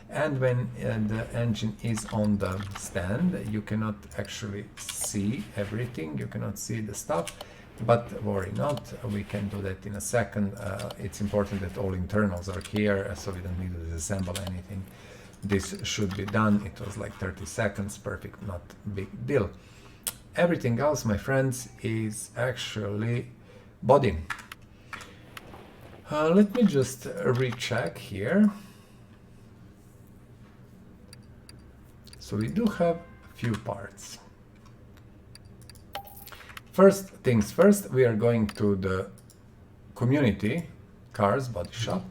And when the engine is on the stand, you cannot actually see everything, you cannot see the stuff, but worry not, we can do that in a second. It's important that all internals are here, so we don't need to disassemble anything. This should be done. It was like 30 seconds, perfect, not big deal. Everything else, my friends, is actually body. Let me just recheck here. So we do have a few parts. First things first, we are going to the community cars body shop.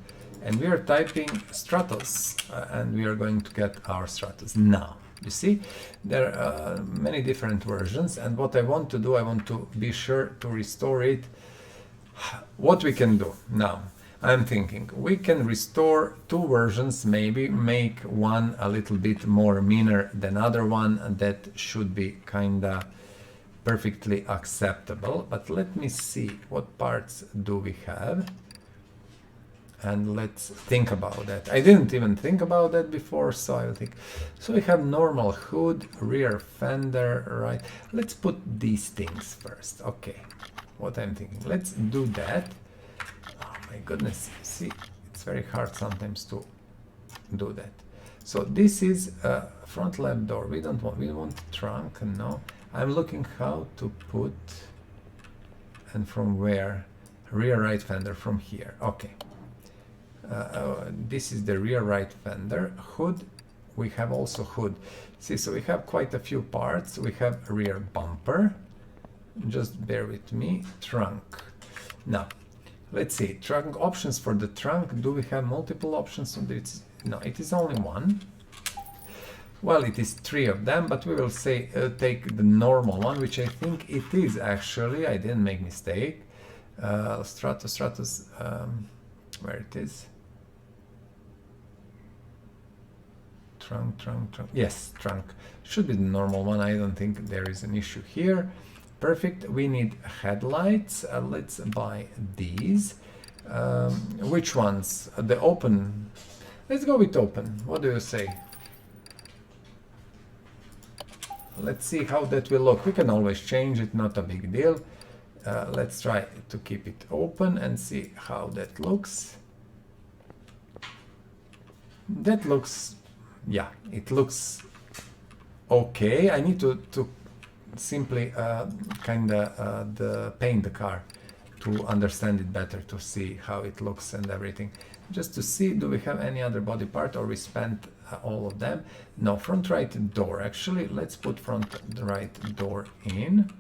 And we are typing Stratos, and we are going to get our Stratos now. You see, there are many different versions, and what I want to do, I want to be sure to restore it. What we can do now, I'm thinking we can restore 2 versions, maybe make one a little bit more meaner than other one, and that should be kinda perfectly acceptable. But let me see, what parts do we have? And let's think about that. I didn't even think about that before, so I will think. So we have normal hood, rear fender, right? Let's put these things first. Okay, what I'm thinking. Let's do that. Oh my goodness, see, it's very hard sometimes to do that. So this is a front left door. We want trunk, no. I'm looking how to put, and from where. rear right fender from here. Okay. This is the rear right fender. Hood, we have also hood. See, so we have quite a few parts. We have a rear bumper. Just bear with me. Trunk. Now, let's see. Trunk options for the trunk. Do we have multiple options? No, it is only one. Well, it is 3 of them, but we will say take the normal one, which I think it is actually. I didn't make mistake. Stratos, where it is? Trunk. Yes, trunk. Should be the normal one. I don't think there is an issue here. Perfect. We need headlights. Let's buy these. Which ones? The open. Let's go with open. What do you say? Let's see how that will look. We can always change it, not a big deal. Let's try to keep it open and see how that looks. That looks, yeah, it looks okay. I need to simply paint the car to understand it better, to see how it looks and everything. Just to see, do we have any other body part, or we spent all of them? No, front right door. Actually, let's put front right door in.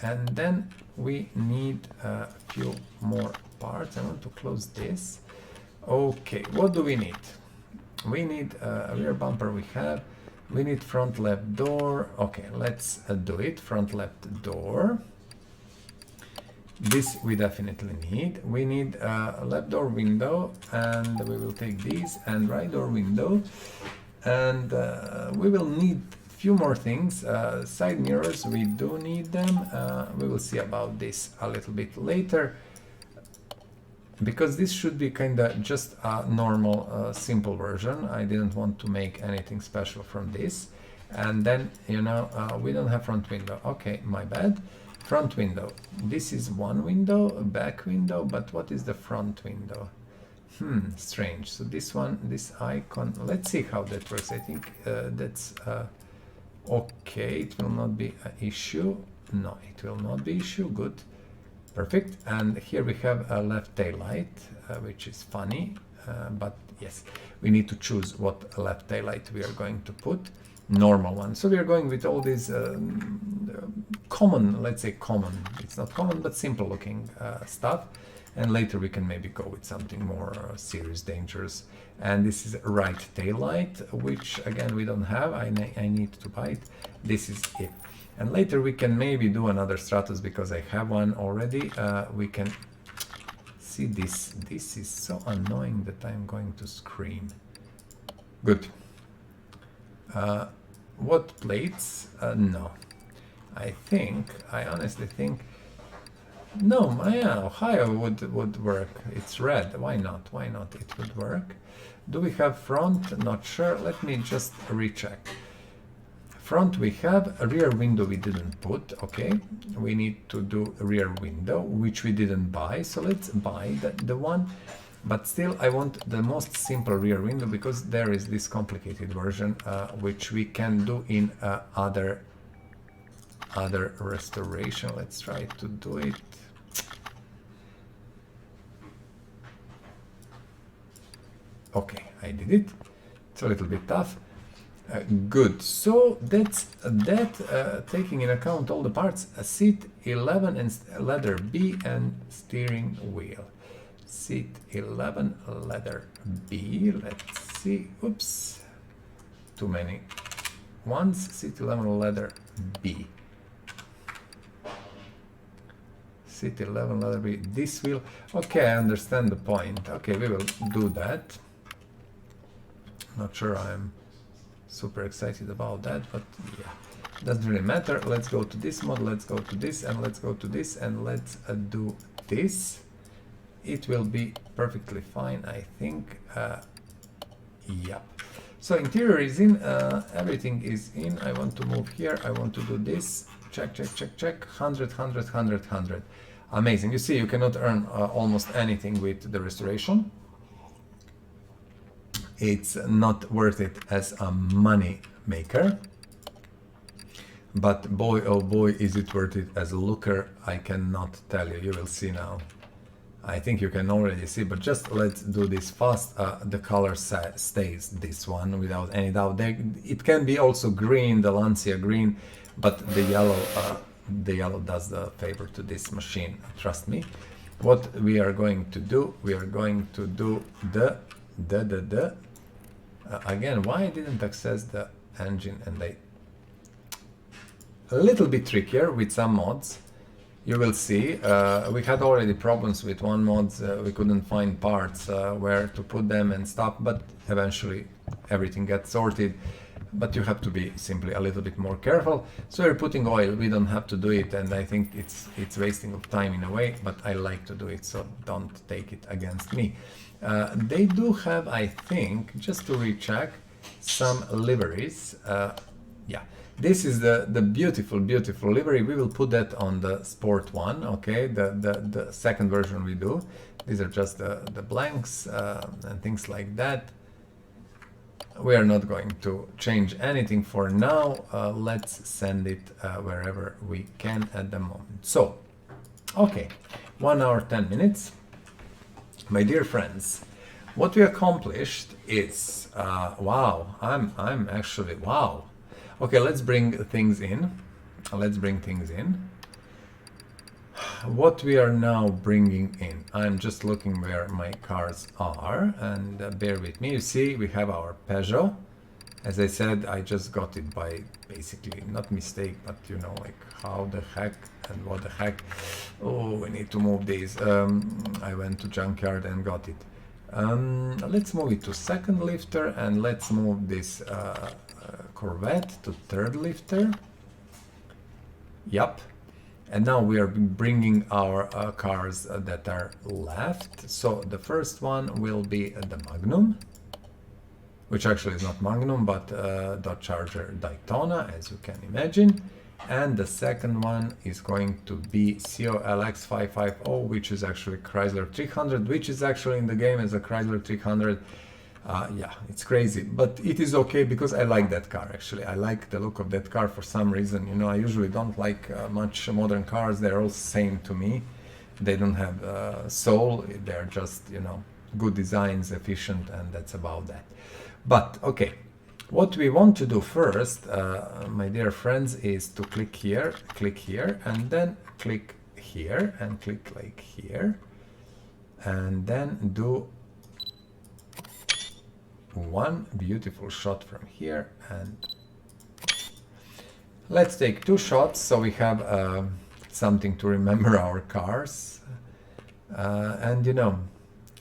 And then we need a few more parts. I want to close this. Okay, what do we need? We need a rear bumper we have. We need front left door. Okay, let's do it. Front left door. This we definitely need. We need a left door window, and we will take these, and right door window. And we will need few more things. Side mirrors, we do need them. We will see about this a little bit later, because this should be kind of just a normal simple version. I didn't want to make anything special from this. And then, you know, we don't have front window. Okay, my bad. Front window. This is one window, a back window, but what is the front window? Strange. So this one, this icon, let's see how that works. I think that's okay. It will not be an issue. No, it will not be issue. Good. Perfect. And here we have a left tail light, which is funny, but yes, we need to choose what left tail light we are going to put. Normal one. So we are going with all these common, let's say common, it's not common, but simple looking stuff. And later we can maybe go with something more serious, dangerous. And this is right tail light, which again we don't have. I need to buy it. This is it. And later we can maybe do another Stratos, because I have one already. We can see this. This is so annoying that I'm going to scream. Good. What plates? No. I honestly think, no, yeah, Ohio would work. It's red. Why not? Why not? It would work. Do we have front? Not sure. Let me just recheck. Front we have. A rear window we didn't put. Okay. We need to do a rear window, which we didn't buy. So let's buy the one. But still, I want the most simple rear window, because there is this complicated version, which we can do in other restoration. Let's try to do it. Okay, I did it. It's a little bit tough. Good. So that's that. Taking in account all the parts: a seat 11 and leather B, and steering wheel. Seat 11 leather B. Let's see. Oops, too many ones. Seat 11 leather B. Seat 11 leather B. This wheel. Okay, I understand the point. Okay, we will do that. Not sure I'm super excited about that, but yeah, doesn't really matter. Let's go to this mod. Let's go to this, and let's go to this, and let's do this. It will be perfectly fine, I think. Yeah. So interior is in, everything is in. I want to move here. I want to do this. Check, check, check, check. 100, 100, 100, 100. Amazing. You see, you cannot earn almost anything with the restoration. It's not worth it as a money maker. but boy oh boy is it worth it as a looker. I cannot tell you, you will see now. I think you can already see, but just let's do this fast. The color stays this one without any doubt. It can be also green, the Lancia green, but the yellow does the favor to this machine, trust me. What we are going to do, we are going to do again, why I didn't access the engine, and a little bit trickier with some mods. You will see, we had already problems with one mod, we couldn't find parts where to put them and stuff, but eventually everything gets sorted. But you have to be simply a little bit more careful. So we're putting oil, we don't have to do it, and I think it's wasting of time in a way, but I like to do it, so don't take it against me. They do have, I think, just to recheck, some liveries. Yeah. This is the beautiful livery. We will put that on the sport one, okay? The second version we do. These are just the blanks and things like that. We are not going to change anything for now. Let's send it wherever we can at the moment. So, okay, 1 hour 10 minutes. My dear friends, what we accomplished is wow. I'm actually wow. Okay, let's bring things in. What we are now bringing in, I'm just looking where my cars are, and bear with me. You see, we have our Peugeot. As I said, I just got it by basically, not mistake, but you know, like how the heck and what the heck. Oh, we need to move these. I went to junkyard and got it. Let's move it to second lifter, and let's move this Corvette to third lifter. Yup. And now we are bringing our cars that are left. So the first one will be the Magnum, which actually is not Magnum, but Dodge Charger Daytona, as you can imagine. And the second one is going to be Sceo LX550, which is actually Chrysler 300, which is actually in the game as a Chrysler 300. Yeah, it's crazy, but it is okay because I like that car actually. I like the look of that car for some reason. You know, I usually don't like much modern cars. They're all same to me. They don't have soul. They're just, you know, good designs, efficient, and that's about that. But okay, what we want to do first, my dear friends, is to click here, and then click here, and click like here, and then do one beautiful shot from here, and let's take 2 shots so we have something to remember our cars. And you know,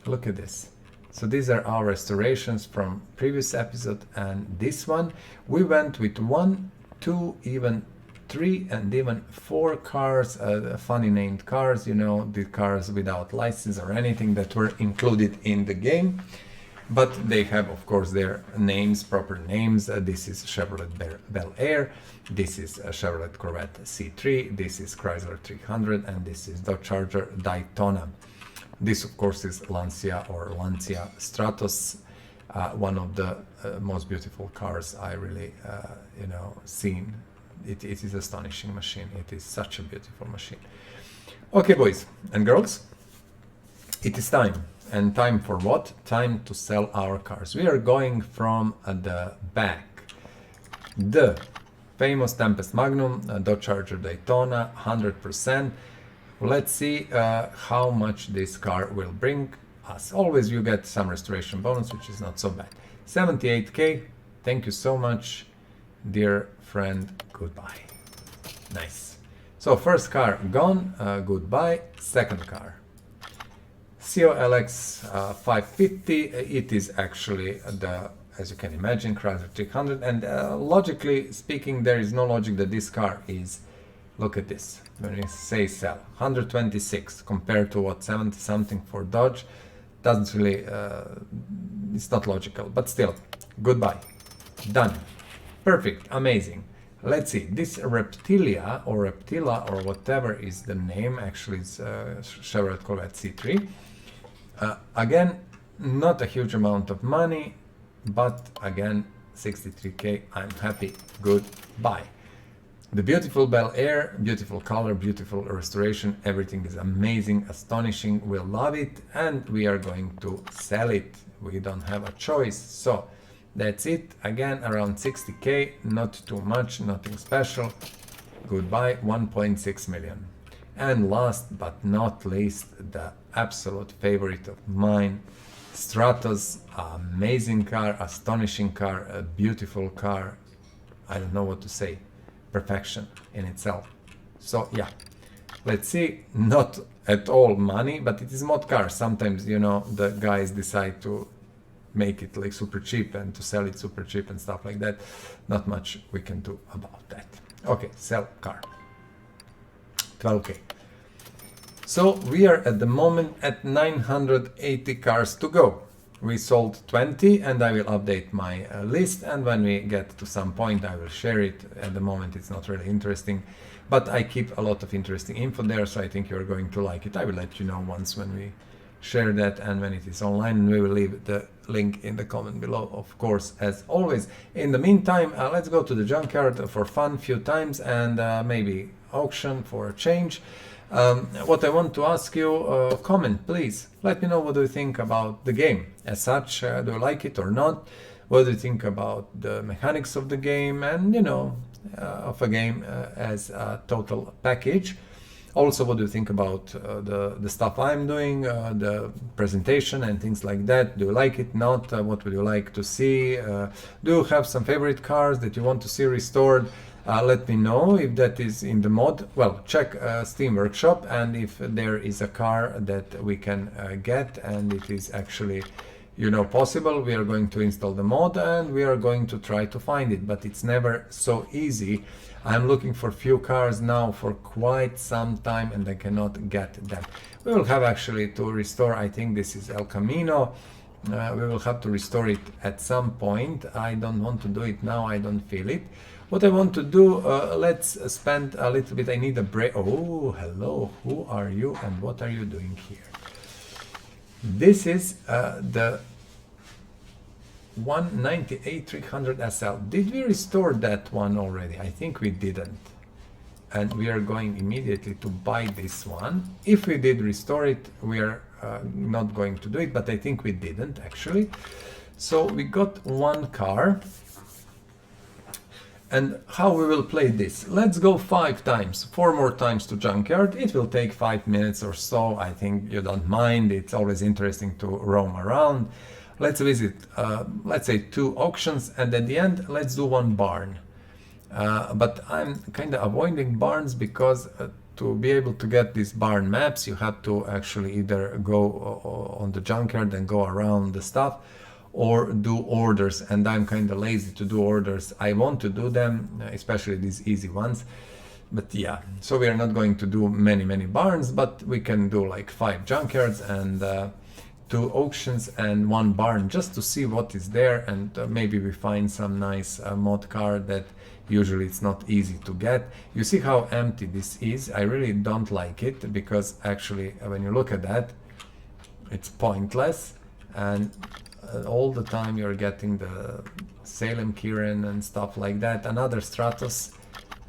look at this. So these are our restorations from previous episode, and this one we went with 1, 2, even 3 and even 4 cars, funny named cars, you know, the cars without license or anything that were included in the game. But they have, of course, their names, proper names. This is Chevrolet BelAir, this is Chevrolet Corvette C3, this is Chrysler 300, and this is Dodge Charger Daytona. This, of course, is Lancia or Lancia Stratos, one of the most beautiful cars I really, you know, seen. It is astonishing machine. It is such a beautiful machine. Okay, boys and girls, it is time. And time for what? Time to sell our cars. We are going from the back. The famous Tempest Magnum, Dodge Charger Daytona, 100%. Let's see how much this car will bring us. Always you get some restoration bonus, which is not so bad. 78k. Thank you so much, dear friend. Goodbye. Nice. So first car gone. Goodbye. Second car. Sceo LX 550, it is actually the, as you can imagine, Chrysler 300, and logically speaking, there is no logic that this car is, look at this, when we say sell, 126 compared to what, 70 something for Dodge, doesn't really, it's not logical, but still, goodbye, done, perfect, amazing. Let's see, this Reptilia or Reptila or whatever is the name, actually it's Chevrolet Corvette C3. Again, not a huge amount of money, but again, 63k, I'm happy, goodbye. The beautiful BelAir, beautiful color, beautiful restoration, everything is amazing, astonishing, we'll love it, and we are going to sell it. We don't have a choice. So that's it. Again, around 60k, not too much, nothing special. Goodbye, 1.6 million. And last but not least, the absolute favorite of mine, Stratos, amazing car, astonishing car, a beautiful car. I don't know what to say. Perfection in itself. So yeah, let's see, not at all money, but it is mod car. Sometimes, you know, the guys decide to make it like super cheap and to sell it super cheap and stuff like that. Not much we can do about that. Okay, sell car. 12k. So we are at the moment at 980 cars to go. We sold 20 and I will update my list, and when we get to some point I will share it. At the moment it's not really interesting, but I keep a lot of interesting info there, so I think you're going to like it. I will let you know once when we share that and when it is online, and we will leave the link in the comment below, of course, as always. In the meantime, let's go to the junkyard for fun few times and maybe auction for a change. What I want to ask you, comment please, let me know what do you think about the game as such. Do you like it or not? What do you think about the mechanics of the game, and you know, of a game as a total package? Also, what do you think about the stuff I'm doing, the presentation and things like that? Do you like it, not? What would you like to see? Do you have some favorite cars that you want to see restored? Let me know if that is in the mod. Well, check Steam Workshop, and if there is a car that we can get and it is actually, you know, possible, we are going to install the mod and we are going to try to find it, but it's never so easy. I'm looking for few cars now for quite some time and I cannot get them. We will have actually to restore, I think this is El Camino. We will have to restore it at some point. I don't want to do it now, I don't feel it. What I want to do, let's spend a little bit. I need a break. Oh, hello, who are you and what are you doing here? This is the 198 300 SL. Did we restore that one already? I think we didn't. And we are going immediately to buy this one. If we did restore it, we are not going to do it, but I think we didn't actually. So we got one car. And how we will play this? Let's go 5 times, 4 more times to junkyard. It will take 5 minutes or so. I think you don't mind. It's always interesting to roam around. Let's visit, let's say 2 auctions, and at the end, let's do 1 barn. But I'm kind of avoiding barns because to be able to get these barn maps, you have to actually either go on the junkyard and go around the stuff, or do orders, and I'm kind of lazy to do orders. I want to do them, especially these easy ones, but yeah, so we are not going to do many barns, but we can do like 5 junkyards and 2 auctions and 1 barn, just to see what is there, and maybe we find some nice mod car that usually it's not easy to get. You see how empty this is? I really don't like it, because actually when you look at that, it's pointless, and all the time you're getting the Salem Kirin and stuff like that. Another Stratos,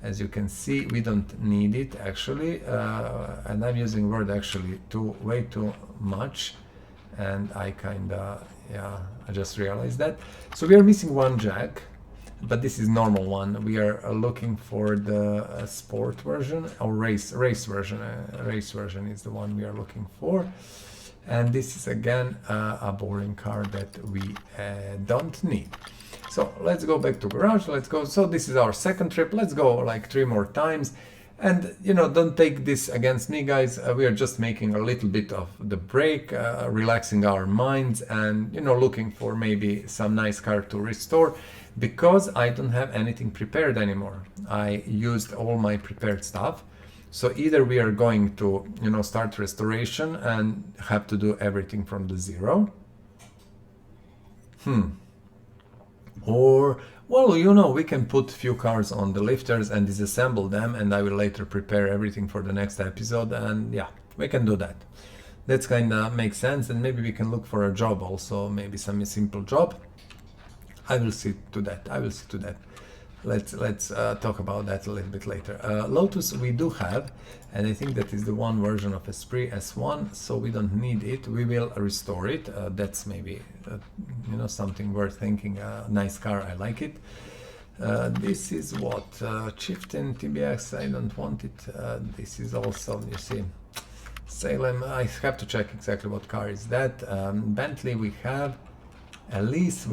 as you can see, we don't need it actually, and I'm using word actually way too much, and I kinda, yeah, I just realized that. So we are missing 1 jack, but this is normal one. We are looking for the sport version or race version. Race version is the one we are looking for. And this is again a boring car that we don't need. So let's go back to garage. Let's go. So this is our second trip. Let's go like 3 more times. And you know, don't take this against me, guys. We are just making a little bit of the break, relaxing our minds, and you know, looking for maybe some nice car to restore, because I don't have anything prepared anymore. I used all my prepared stuff. So either we are going to, you know, start restoration and have to do everything from the zero. Or, well, you know, we can put few cars on the lifters and disassemble them, and I will later prepare everything for the next episode, and yeah, we can do that. That's kind of makes sense, and maybe we can look for a job also, maybe some simple job. I will see to that. let's talk about that a little bit later. Lotus we do have, and I think that is the one version of Esprit S1, so we don't need it. We will restore it. That's maybe you know, something worth thinking. Nice car, I like it. This is what Chieftain TBX. I don't want it. This is also, you see, Salem. I have to check exactly what car is that. Bentley we have. Elise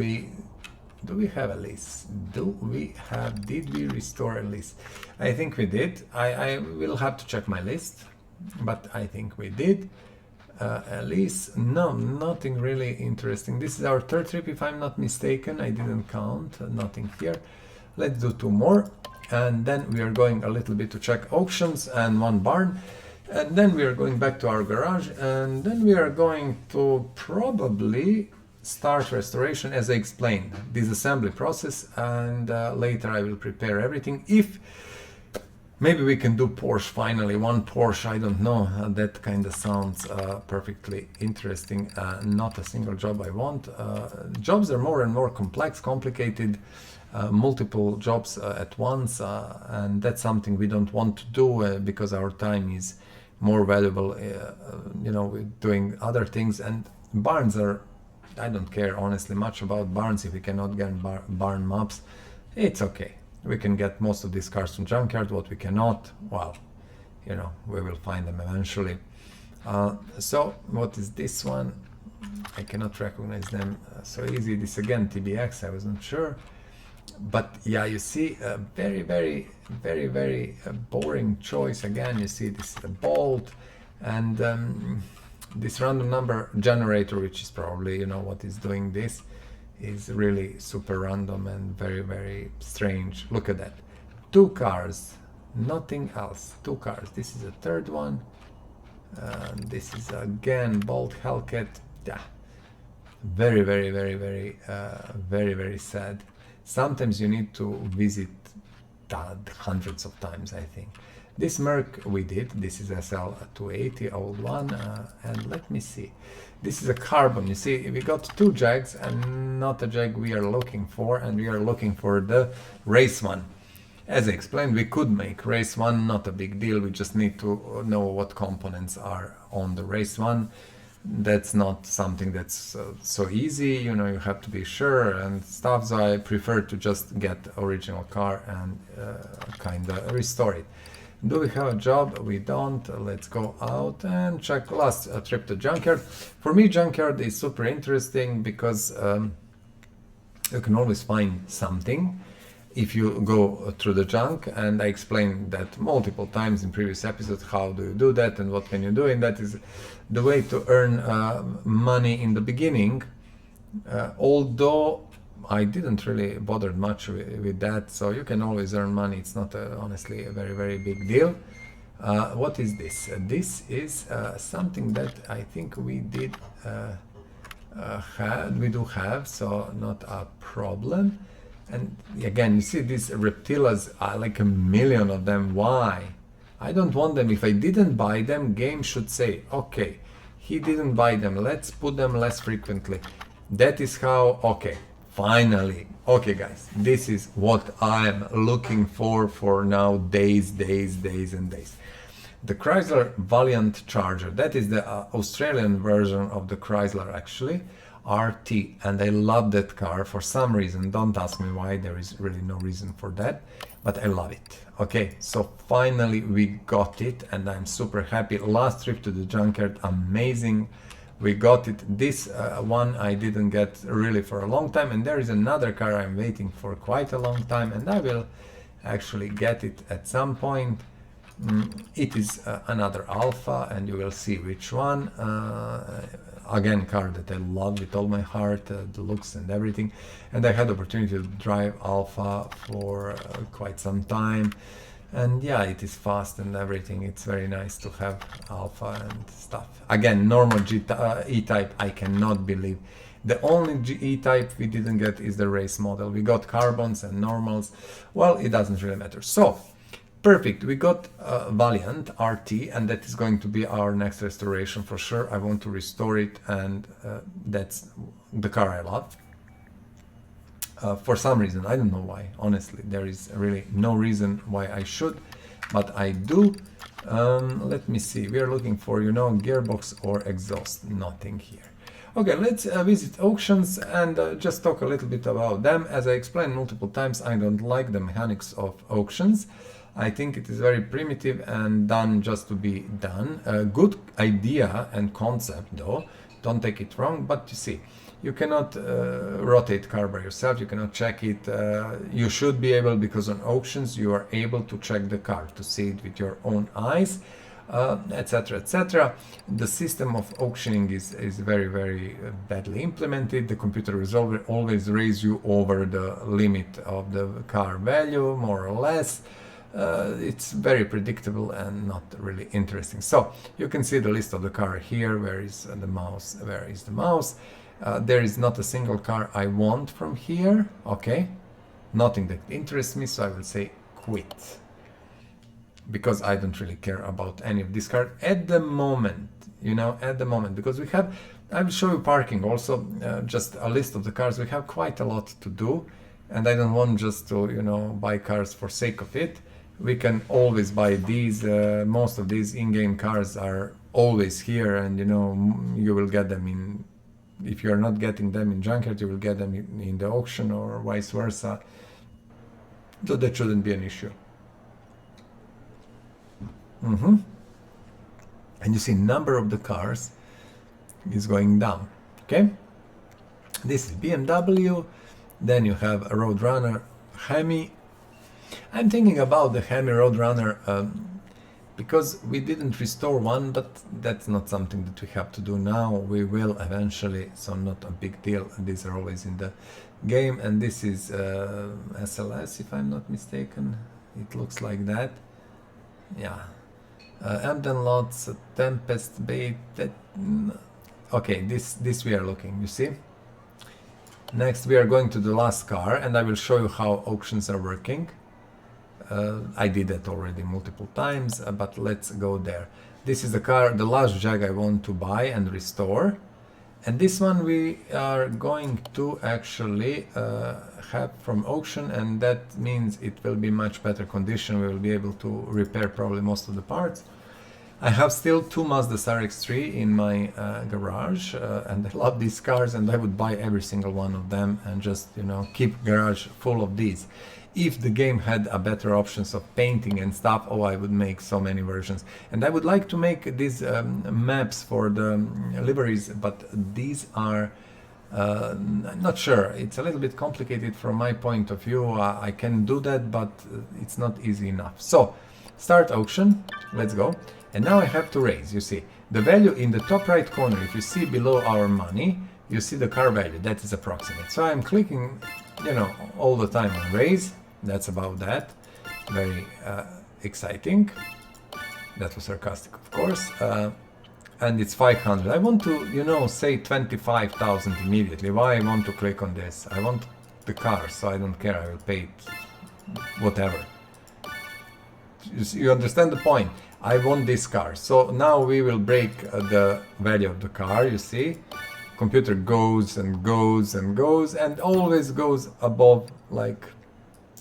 do we have Elise? Did we restore Elise? I think we did. I will have to check my list, but I think we did. Elise, no, nothing really interesting. This is our third trip, if I'm not mistaken. I didn't count, nothing here. Let's do 2 more, and then we are going a little bit to check auctions and 1 barn, and then we are going back to our garage, and then we are going to probably start restoration, as I explained, disassembly process, and later I will prepare everything. If maybe we can do Porsche finally, 1 Porsche, I don't know, that kind of sounds perfectly interesting. Not a single job I want. Jobs are more and more complex, complicated, multiple jobs at once, and that's something we don't want to do because our time is more valuable, you know, with doing other things. And barns are, I don't care honestly much about barns. If we cannot get barn maps, it's okay. We can get most of these cars from junkyard. What we cannot, well, you know, we will find them eventually. So what is this one? I cannot recognize them so easy. This again, TBX, I wasn't sure. But yeah, you see, very boring choice. Again, you see this is a Bolt, and this random number generator, which is probably, you know, what is doing this, is really super random and very strange. Look at that. 2 cars, nothing else. 2 cars. This is a third one. This is again Bolt Hellcat. Yeah, very sad. Sometimes you need to visit hundreds of times, I think. This Merc we did. This is SL280, old one, and let me see. This is a carbon. You see, we got 2 Jags and not a Jag we are looking for, and we are looking for the race one. As I explained, we could make race one, not a big deal. We just need to know what components are on the race one. That's not something that's so easy, you know, you have to be sure and stuff, so I prefer to just get original car and kind of restore it. Do we have a job? We don't. Let's go out and check last trip to junkyard. For me, junkyard is super interesting because you can always find something if you go through the junk, and I explained that multiple times in previous episodes. How do you do that and what can you do? And that is the way to earn money in the beginning, although I didn't really bother much with that, so you can always earn money. It's not honestly a very big deal. What is this? This is something that I think we did we do have, so not a problem. And again, you see these Reptilas are like 1 million of them. Why? I don't want them. If I didn't buy them, game should say, okay, he didn't buy them, let's put them less frequently. That is how, okay, finally, okay guys, this is what I'm looking for now days and days. The Chrysler Valiant Charger, that is the Australian version of the Chrysler actually, RT, and I love that car for some reason. Don't ask me why, there is really no reason for that, but I love it. Okay, so finally we got it and I'm super happy. Last trip to the junkyard, amazing, we got it. This one I didn't get really for a long time, and there is another car I'm waiting for quite a long time, and I will actually get it at some point. It is another Alpha, and you will see which one. Again, car that I love with all my heart, the looks and everything. And I had the opportunity to drive Alpha for quite some time. And yeah, it is fast and everything. It's very nice to have Alpha and stuff. Again, normal E-Type, I cannot believe. The only E-Type we didn't get is the race model. We got carbons and normals. Well, it doesn't really matter. So, perfect, we got Valiant RT, and that is going to be our next restoration for sure. I want to restore it, and that's the car I love. for some reason. I don't know why, honestly. There is really no reason why I should, but I do. Let me see. We are looking for, you know, gearbox or exhaust. Nothing here. Okay, let's visit auctions and just talk a little bit about them. As I explained multiple times, I don't like the mechanics of auctions. I think it is very primitive and done just to be done. A good idea and concept though, don't take it wrong, but you see, you cannot rotate car by yourself, you cannot check it. You should be able, because on auctions you are able to check the car, to see it with your own eyes, etc, etc. The system of auctioning is very, very badly implemented. The computer will always raise you over the limit of the car value, more or less. It's very predictable and not really interesting. So you can see the list of the car here. Where is the mouse? Where is the mouse? There is not a single car I want from here. Okay, nothing that interests me, so I will say quit, because I don't really care about any of these cars at the moment, you know, at the moment, because we have, I will show you parking also, just a list of the cars. We have quite a lot to do, and I don't want just to, you know, buy cars for sake of it. We can always buy these. Most of these in-game cars are always here, and you know, you will get them in, if you are not getting them in junkyard, you will get them in the auction or vice versa. So that shouldn't be an issue. And you see number of the cars is going down. Okay, this is BMW. Then you have a Roadrunner Hemi. I'm thinking about the Hemi Roadrunner because we didn't restore one, but that's not something that we have to do now. We will eventually, so not a big deal. These are always in the game, and this is SLS, if I'm not mistaken. It looks like that. Yeah. Emden Lots, Tempest, Bait. Okay, this we are looking. You see. Next, we are going to the last car, and I will show you how auctions are working. I did that already multiple times, but let's go there. This is the car, the last Jag I want to buy and restore. And this one we are going to actually have from auction, and that means it will be much better condition. We will be able to repair probably most of the parts. I have still two Mazda RX-3 in my garage, and I love these cars, and I would buy every single one of them and just, you know, keep garage full of these. If the game had a better options of painting and stuff, oh, I would make so many versions. And I would like to make these maps for the liveries, but these are I'm not sure. It's a little bit complicated from my point of view. I can do that, but it's not easy enough. So start auction, let's go. And now I have to raise, you see, the value in the top right corner. If you see below our money, you see the car value, that is approximate. So I'm clicking, you know, all the time on raise. That's about that. Very exciting. That was sarcastic, of course. And it's 500. I want to, you know, say 25,000 immediately. Why I want to click on this? I want the car, so I don't care. I will pay it whatever. You understand the point? I want this car. So now we will break the value of the car, you see. Computer goes and goes and goes and always goes above like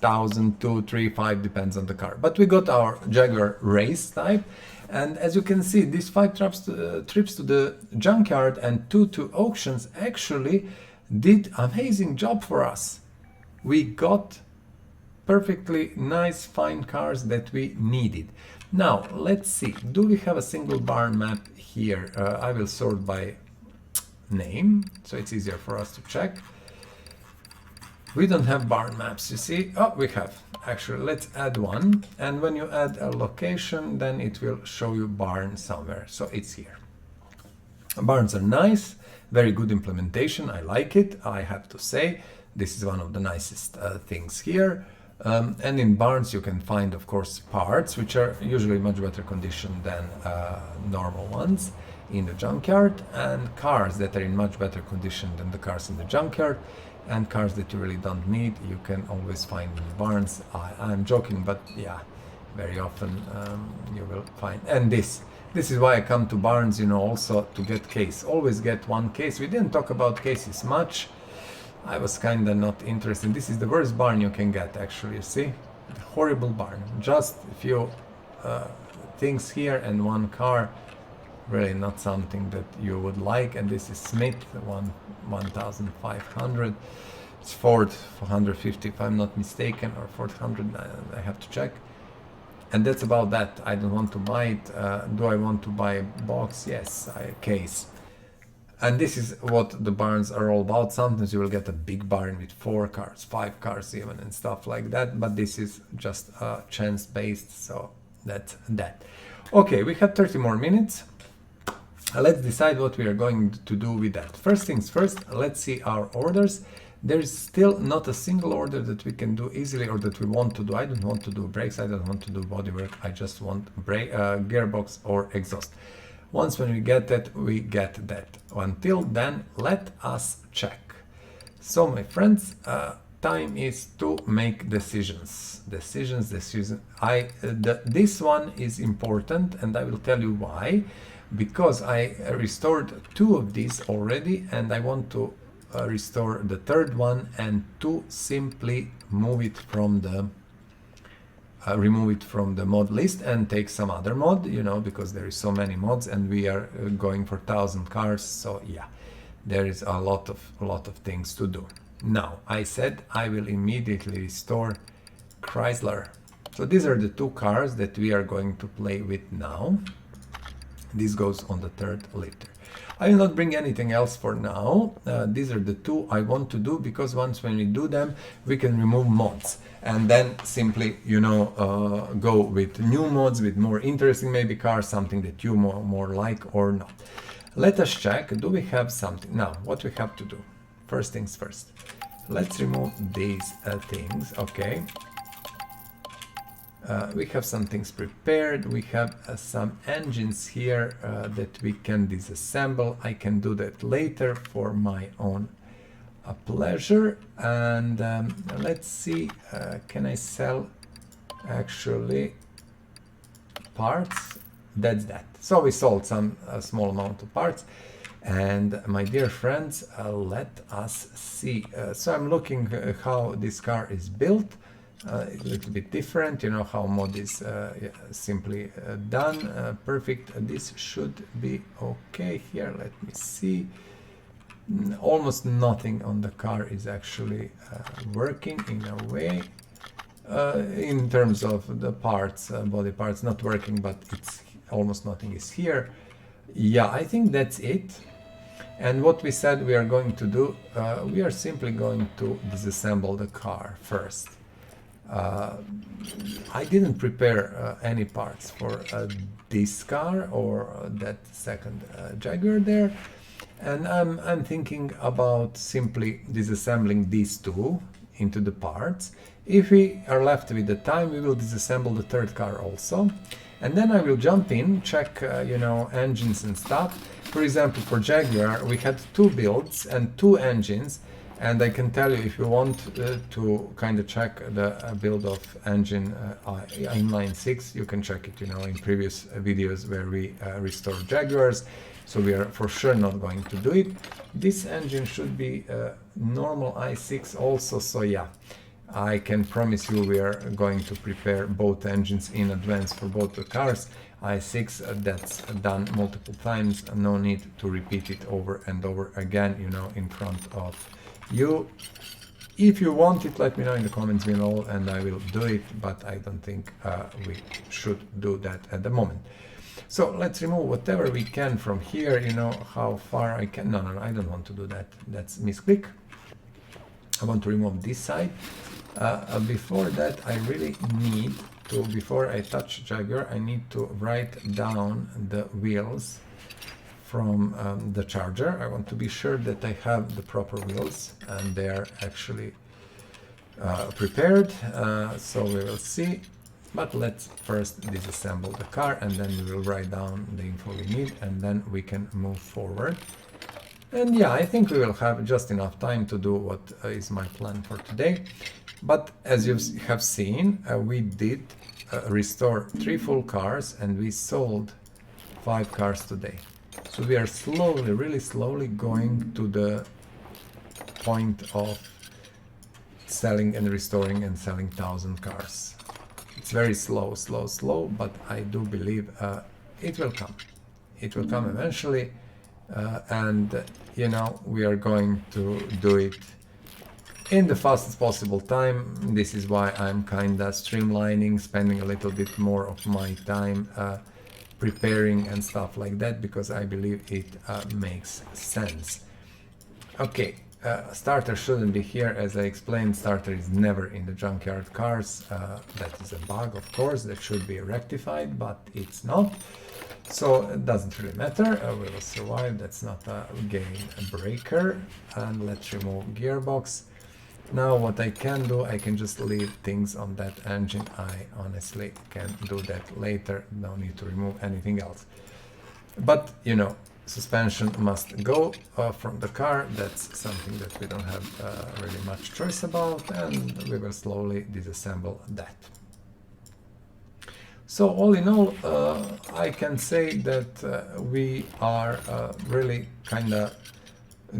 1,000, 2, 3, 5, depends on the car. But we got our Jaguar race type. And as you can see, these 5 trips to the junkyard and 2 to auctions actually did amazing job for us. We got perfectly nice, fine cars that we needed. Now, let's see. Do we have a single barn map here? I will sort by name, so it's easier for us to check. We don't have barn maps, you see. Oh, we have. Actually, let's add one. And when you add a location, then it will show you barn somewhere. So it's here. Barns are nice. Very good implementation. I like it, I have to say. This is one of the nicest things here. And in barns you can find, of course, parts which are usually much better condition than normal ones in the junkyard, and cars that are in much better condition than the cars in the junkyard, and cars that you really don't need you can always find in the barns. I'm joking, but yeah, very often you will find. And this is why I come to barns, you know, also to get case. Always get one case. We didn't talk about cases much. I was kinda not interested. This is the worst barn you can get, actually, you see? The horrible barn. Just a few things here and one car. Really not something that you would like. And this is Smith, 1500. It's Ford 450 if I'm not mistaken, or 400, I have to check. And that's about that. I don't want to buy it. Do I want to buy a box? Yes, a case. And this is what the barns are all about. Sometimes you will get a big barn with 4 cars, 5 cars even, and stuff like that. But this is just chance based, so that's that. Okay, we have 30 more minutes. Let's decide what we are going to do with that. First things first, let's see our orders. There is still not a single order that we can do easily or that we want to do. I don't want to do brakes, I don't want to do bodywork, I just want gearbox or exhaust. Once when we get that, we get that. Until then, let us check. So my friends, time is to make decisions. Decisions. This one is important, and I will tell you why. Because I restored 2 of these already, and I want to restore the 3rd one, and to simply move it from the remove it from the mod list and take some other mod, you know, because there is so many mods and we are going for 1000 cars. So yeah, there is a lot of things to do. Now I said I will immediately restore Chrysler. So these are the 2 cars that we are going to play with now. This goes on the 3rd later. I will not bring anything else for now. These are the 2 I want to do, because once when we do them, we can remove mods and then simply, you know, go with new mods, with more interesting maybe cars, something that you more like or not. Let us check. Do we have something? Now, what we have to do? First things first. Let's remove these things. Okay. We have some things prepared. We have some engines here that we can disassemble. I can do that later for my own pleasure. And let's see, can I sell actually parts? That's that. So we sold some small amount of parts. And my dear friends, let us see. So I'm looking how this car is built. A little bit different, you know how mod is simply done. Perfect. This should be okay here. Let me see. Almost nothing on the car is actually working in a way. In terms of the parts, body parts not working, but it's almost nothing is here. Yeah, I think that's it. And what we said we are going to do, we are simply going to disassemble the car first. I didn't prepare any parts for this car or that second Jaguar there, and I'm thinking about simply disassembling these 2 into the parts. If we are left with the time, we will disassemble the 3rd car also, and then I will jump in, check you know, engines and stuff. For example, for Jaguar we had 2 builds and 2 engines. And I can tell you, if you want to kind of check the build of engine inline 6, you can check it, you know, in previous videos where we restored Jaguars. So we are for sure not going to do it. This engine should be normal i6 also. So yeah, I can promise you we are going to prepare both engines in advance for both the cars. i6, that's done multiple times. No need to repeat it over and over again, you know, in front of you. If you want it, let me know in the comments below and I will do it, but I don't think we should do that at the moment. So let's remove whatever we can from here, you know, how far I can. No, I don't want to do that. That's misclick. I want to remove this side. Before that, I really need to, before I touch Jaguar, I need to write down the wheels from the Charger. I want to be sure that I have the proper wheels and they are actually prepared. So we will see. But let's first disassemble the car and then we will write down the info we need and then we can move forward. And yeah, I think we will have just enough time to do what is my plan for today. But as you have seen, we did restore 3 full cars and we sold 5 cars today. So we are slowly, really slowly going to the point of selling and restoring and selling 1,000 cars. It's very slow, but I do believe it will come. It will come eventually, and you know, we are going to do it in the fastest possible time. This is why I'm kinda streamlining, spending a little bit more of my time preparing and stuff like that, because I believe it makes sense. Okay, starter shouldn't be here. As I explained, starter is never in the junkyard cars. That is a bug, of course, that should be rectified, but it's not. So it doesn't really matter. We will survive. That's not a game breaker. And let's remove gearbox. Now what I can do, I can just leave things on that engine. I honestly can do that later. No need to remove anything else. But you know, suspension must go from the car. That's something that we don't have really much choice about, and we will slowly disassemble that. So all in all, I can say that we are really kind of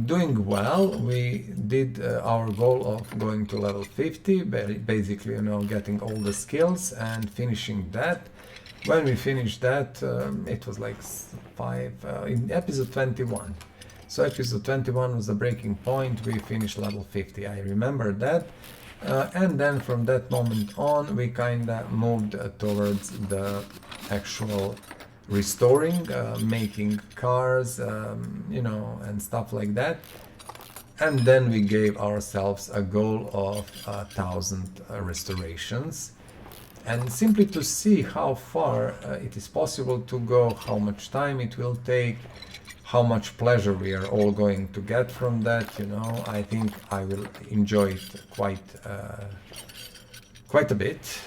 doing well. We did our goal of going to level 50, basically, you know, getting all the skills and finishing that. When we finished that, it was like in episode 21. So episode 21 was the breaking point. We finished level 50. I remember that. And then from that moment on, we kind of moved towards the actual restoring, making cars, you know, and stuff like that. And then we gave ourselves a goal of 1,000 restorations. And simply to see how far it is possible to go, how much time it will take, how much pleasure we are all going to get from that, you know, I think I will enjoy it quite a bit,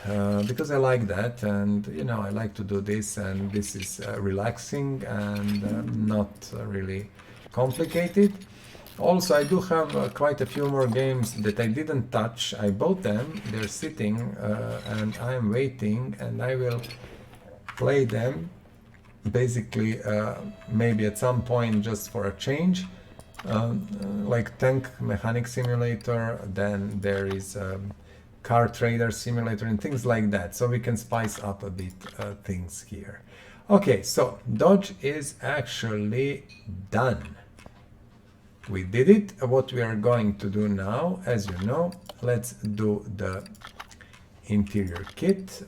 because I like that, and you know, I like to do this, and this is relaxing and not really complicated. Also, I do have quite a few more games that I didn't touch. I bought them, they're sitting, and I'm waiting, and I will play them basically maybe at some point just for a change, like Tank Mechanic Simulator. Then there is Car Trader Simulator and things like that, so we can spice up a bit things here. Okay, so Dodge is actually done. We did it. What we are going to do now, as you know, let's do the interior kit.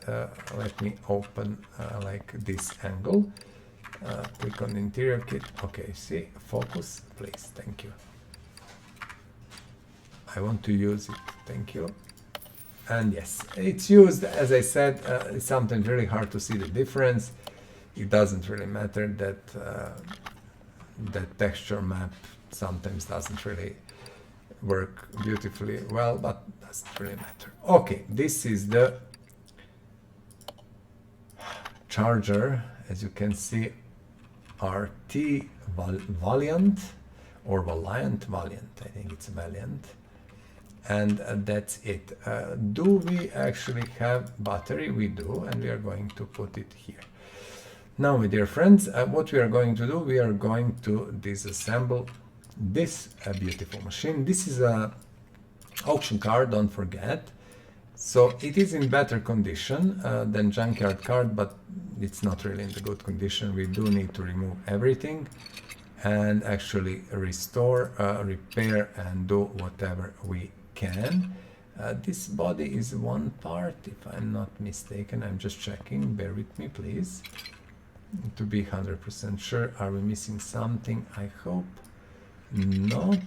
Let me open like this angle. Click on interior kit. Okay, see, focus, please. Thank you. I want to use it. Thank you. And yes, it's used, as I said, it's sometimes really hard to see the difference. It doesn't really matter that that texture map sometimes doesn't really work beautifully well, but doesn't really matter. Okay, this is the Charger, as you can see, RT Valiant, or Valiant, I think it's Valiant. And that's it. Do we actually have battery? We do, and we are going to put it here. Now, my dear friends, what we are going to do, we are going to disassemble this beautiful machine. This is a auction car, don't forget. So it is in better condition than junkyard car, but it's not really in the good condition. We do need to remove everything and actually restore, repair, and do whatever we can. This body is one part, if I'm not mistaken. I'm just checking, bear with me please, to be 100% sure. Are we missing something? I hope not.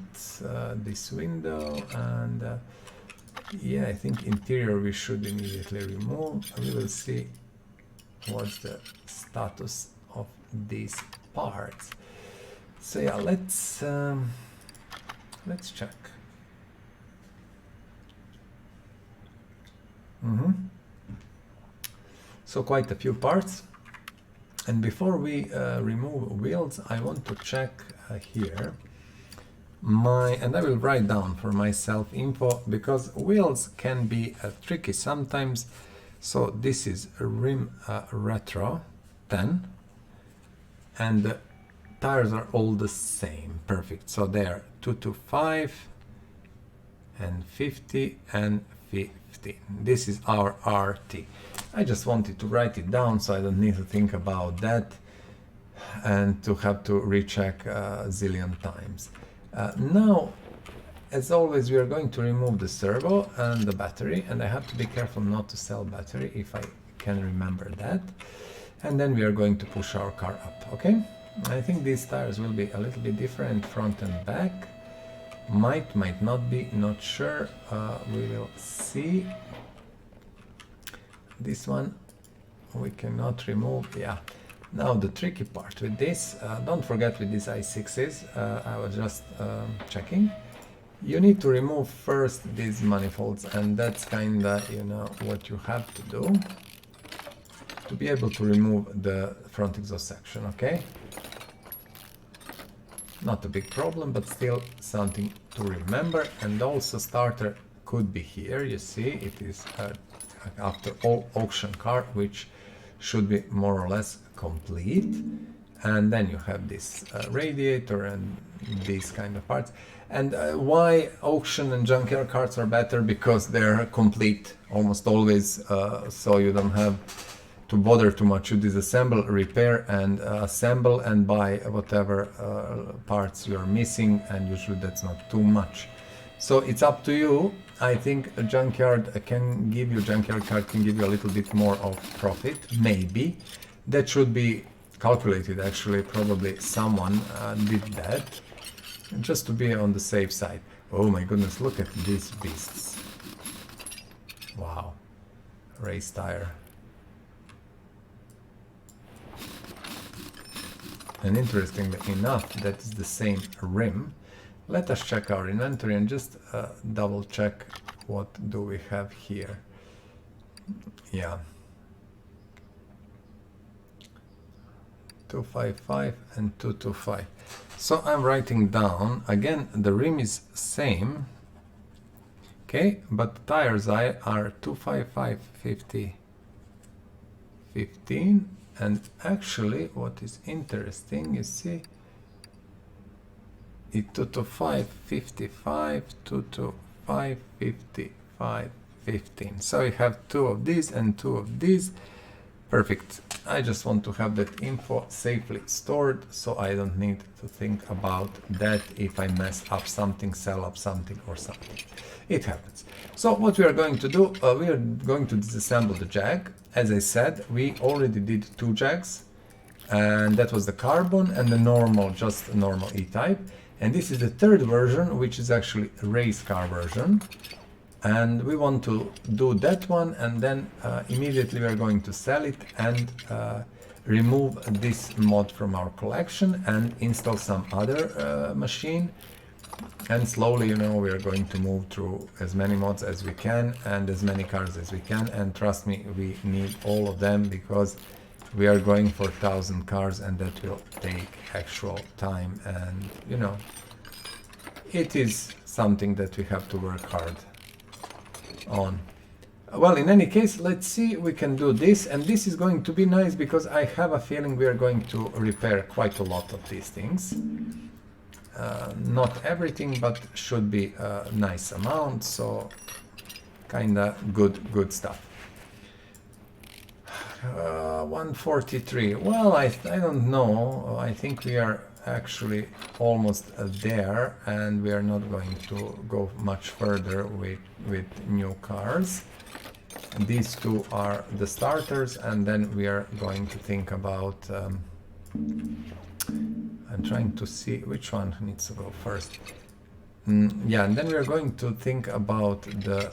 This window, and yeah, I think interior we should immediately remove. We will see what's the status of these parts. So yeah, let's check. So quite a few parts, and before we remove wheels, I want to check here and I will write down for myself info, because wheels can be tricky sometimes. So this is rim retro 10, and the tires are all the same. Perfect. So they are 225 and 50 and 50. This is our RT. I just wanted to write it down so I don't need to think about that and to have to recheck a zillion times. Now, as always, we are going to remove the servo and the battery, and I have to be careful not to sell battery if I can remember that. And then we are going to push our car up, okay? I think these tires will be a little bit different front and back. Might not be, not sure. We will see. This one we cannot remove, yeah. Now the tricky part with this, don't forget with these i6s, I was just checking. You need to remove first these manifolds, and that's kinda, you know, what you have to do to be able to remove the front exhaust section, okay? Not a big problem, but still something to remember. And also starter could be here, you see, it is after all auction car, which should be more or less complete. And then you have this radiator and these kind of parts. And why auction and junkyard cars are better? Because they're complete almost always, so you don't have to bother too much. You disassemble, repair, and assemble and buy whatever parts you're missing, and usually that's not too much. So it's up to you. I think a junkyard car can give you a little bit more of profit, maybe. That should be calculated actually, probably someone did that, just to be on the safe side. Oh my goodness, look at these beasts. Wow, race tire. And interestingly enough, that is the same rim. Let us check our inventory and just double check what do we have here. Yeah, 255 and 225. So I'm writing down again, the rim is same, okay, but the tires are 255 50 15. And actually, what is interesting, you see, it 225 55, 225 55 15. So you have two of these and two of these. Perfect. I just want to have that info safely stored, so I don't need to think about that if I mess up something, sell up something or something. It happens. So what we are going to do, we are going to disassemble the Jag. As I said, we already did two Jags, and that was the carbon and the normal, just a normal E-type. And this is the third version, which is actually a race car version. And we want to do that one, and then immediately we are going to sell it and remove this mod from our collection and install some other machine. And slowly, you know, we are going to move through as many mods as we can and as many cars as we can. And trust me, we need all of them because we are going for 1,000 cars, and that will take actual time. And, you know, it is something that we have to work hard on. Well, in any case, let's see, we can do this, and this is going to be nice because I have a feeling we are going to repair quite a lot of these things. Not everything, but should be a nice amount, so kinda good stuff. 143. Well, I don't know. I think we are actually almost there, and we are not going to go much further with new cars. These two are the starters, and then we are going to think about I'm trying to see which one needs to go first. Yeah, and then we are going to think about the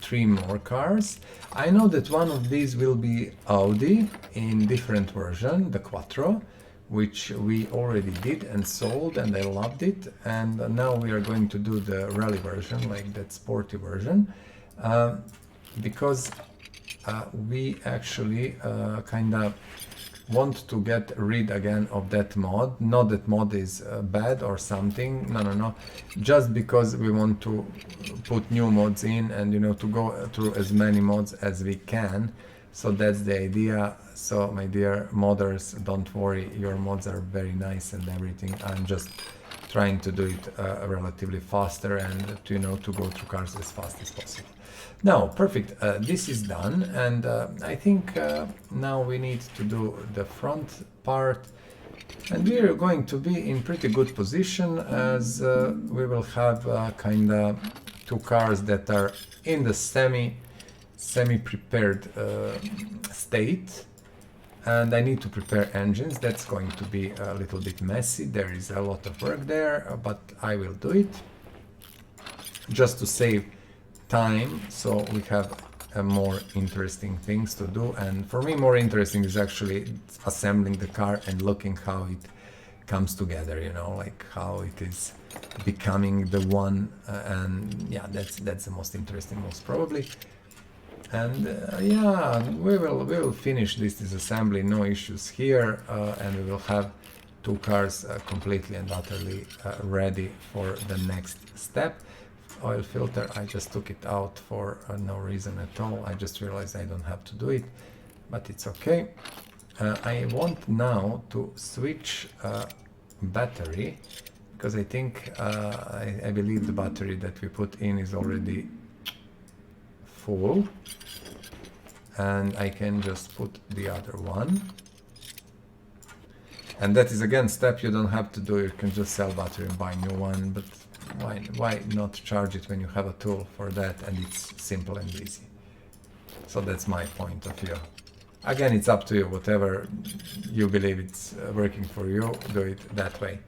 3 more cars. I know that one of these will be Audi in different version, the Quattro, which we already did and sold, and I loved it. And now we are going to do the rally version, like that sporty version, because we actually kind of want to get rid again of that mod. Not that mod is bad or something, no, just because we want to put new mods in and, you know, to go through as many mods as we can. So that's the idea. So my dear modders, don't worry, your mods are very nice and everything. I'm just trying to do it relatively faster and to, you know, to go through cars as fast as possible. Now, perfect, this is done, and I think now we need to do the front part, and we are going to be in pretty good position as we will have kind of two cars that are in the semi-prepared state, and I need to prepare engines. That's going to be a little bit messy. There is a lot of work there, but I will do it just to save time, so we have more interesting things to do. And for me, more interesting is actually assembling the car and looking how it comes together, you know, like how it is becoming the one, and yeah, that's the most interesting, most probably. And yeah, we will finish this disassembly, no issues here, and we will have two cars completely and utterly ready for the next step. Oil filter, I just took it out for no reason at all. I just realized I don't have to do it, but it's okay. I want now to switch battery, because I think I believe the battery that we put in is already full, and I can just put the other one. And that is again step you don't have to do. You can just sell battery and buy a new one, but why not charge it when you have a tool for that, and it's simple and easy. So that's my point of view. Again, it's up to you, whatever you believe it's working for you, do it that way.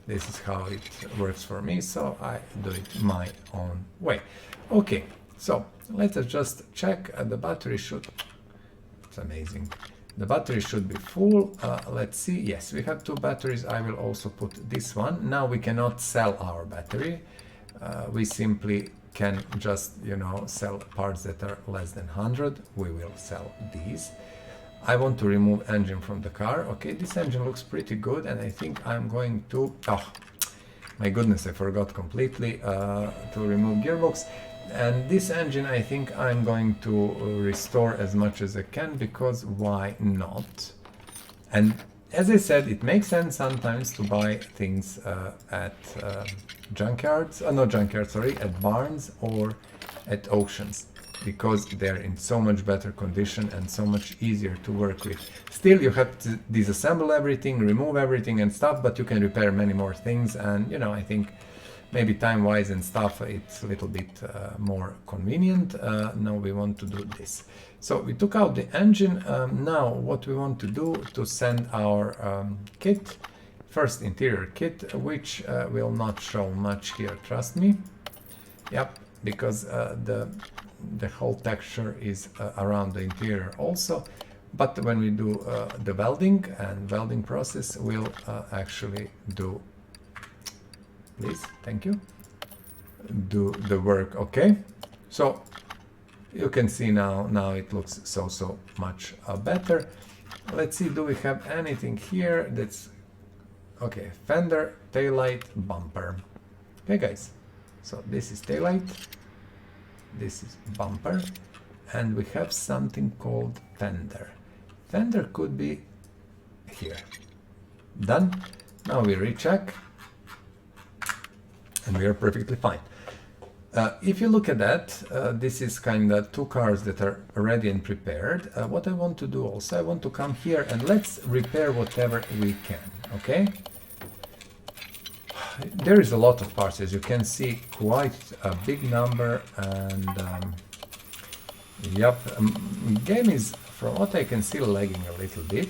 This is how it works for me, so I do it my own way. Okay, so let us just check. The battery should, it's amazing. The battery should be full. Let's see. Yes, we have two batteries. I will also put this one. Now we cannot sell our battery. We simply can just, you know, sell parts that are less than 100. We will sell these. I want to remove engine from the car. Okay, this engine looks pretty good, and I think I'm going to, oh my goodness, I forgot completely to remove gearbox. And this engine, I think I'm going to restore as much as I can, because why not? And as I said, it makes sense sometimes to buy things at junkyards, not junkyards, sorry, at barns or at auctions, because they're in so much better condition and so much easier to work with. Still, you have to disassemble everything, remove everything and stuff, but you can repair many more things, and you know, I think maybe time-wise and stuff, it's a little bit more convenient. Now we want to do this. So we took out the engine. Now what we want to do to send our kit, first interior kit, which will not show much here, trust me. Yep, because the whole texture is around the interior also. But when we do the welding and welding process, we'll actually do, please, thank you, do the work. Okay, so you can see now it looks so much better. Let's see, do we have anything here that's okay? Fender, taillight, bumper. Okay guys, so this is taillight, this is bumper, and we have something called fender. Fender could be here. Done. Now we recheck, and we are perfectly fine. If you look at that, this is kind of two cars that are ready and prepared. What I want to do also, I want to come here and let's repair whatever we can, okay? There is a lot of parts, as you can see, quite a big number, and yep, game is, from what I can see, lagging a little bit.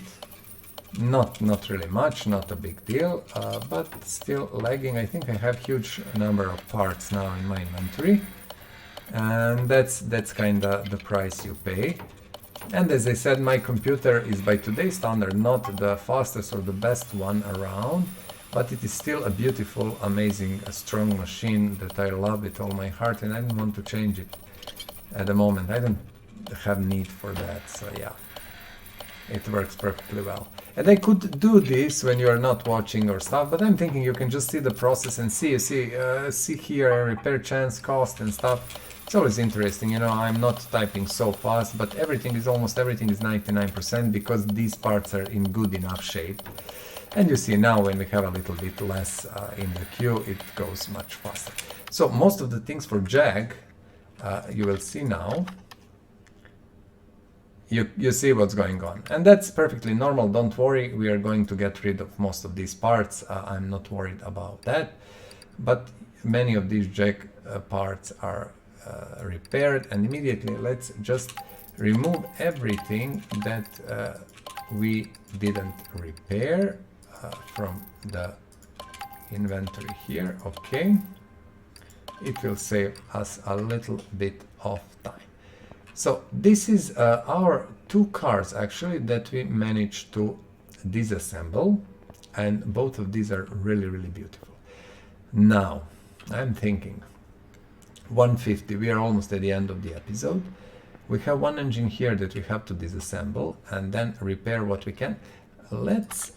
Not really much, not a big deal, but still lagging. I think I have huge number of parts now in my inventory, and that's kind of the price you pay. And as I said, my computer is by today's standard not the fastest or the best one around, but it is still a beautiful, amazing, strong machine that I love with all my heart, and I don't want to change it at the moment. I don't have need for that, so yeah, it works perfectly well. And I could do this when you are not watching or stuff, but I'm thinking you can just see the process and see here repair chance, cost and stuff. It's always interesting, you know. I'm not typing so fast, but almost everything is 99%, because these parts are in good enough shape. And you see now when we have a little bit less in the queue, it goes much faster. So most of the things for Jag, you will see now, you see what's going on. And that's perfectly normal, don't worry, we are going to get rid of most of these parts, I'm not worried about that. But many of these Jag parts are repaired, and immediately let's just remove everything that we didn't repair from the inventory here. Okay, it will save us a little bit of time. So this is our two cars actually that we managed to disassemble, and both of these are really beautiful. Now I'm thinking 150, we are almost at the end of the episode. We have one engine here that we have to disassemble and then repair what we can. Let's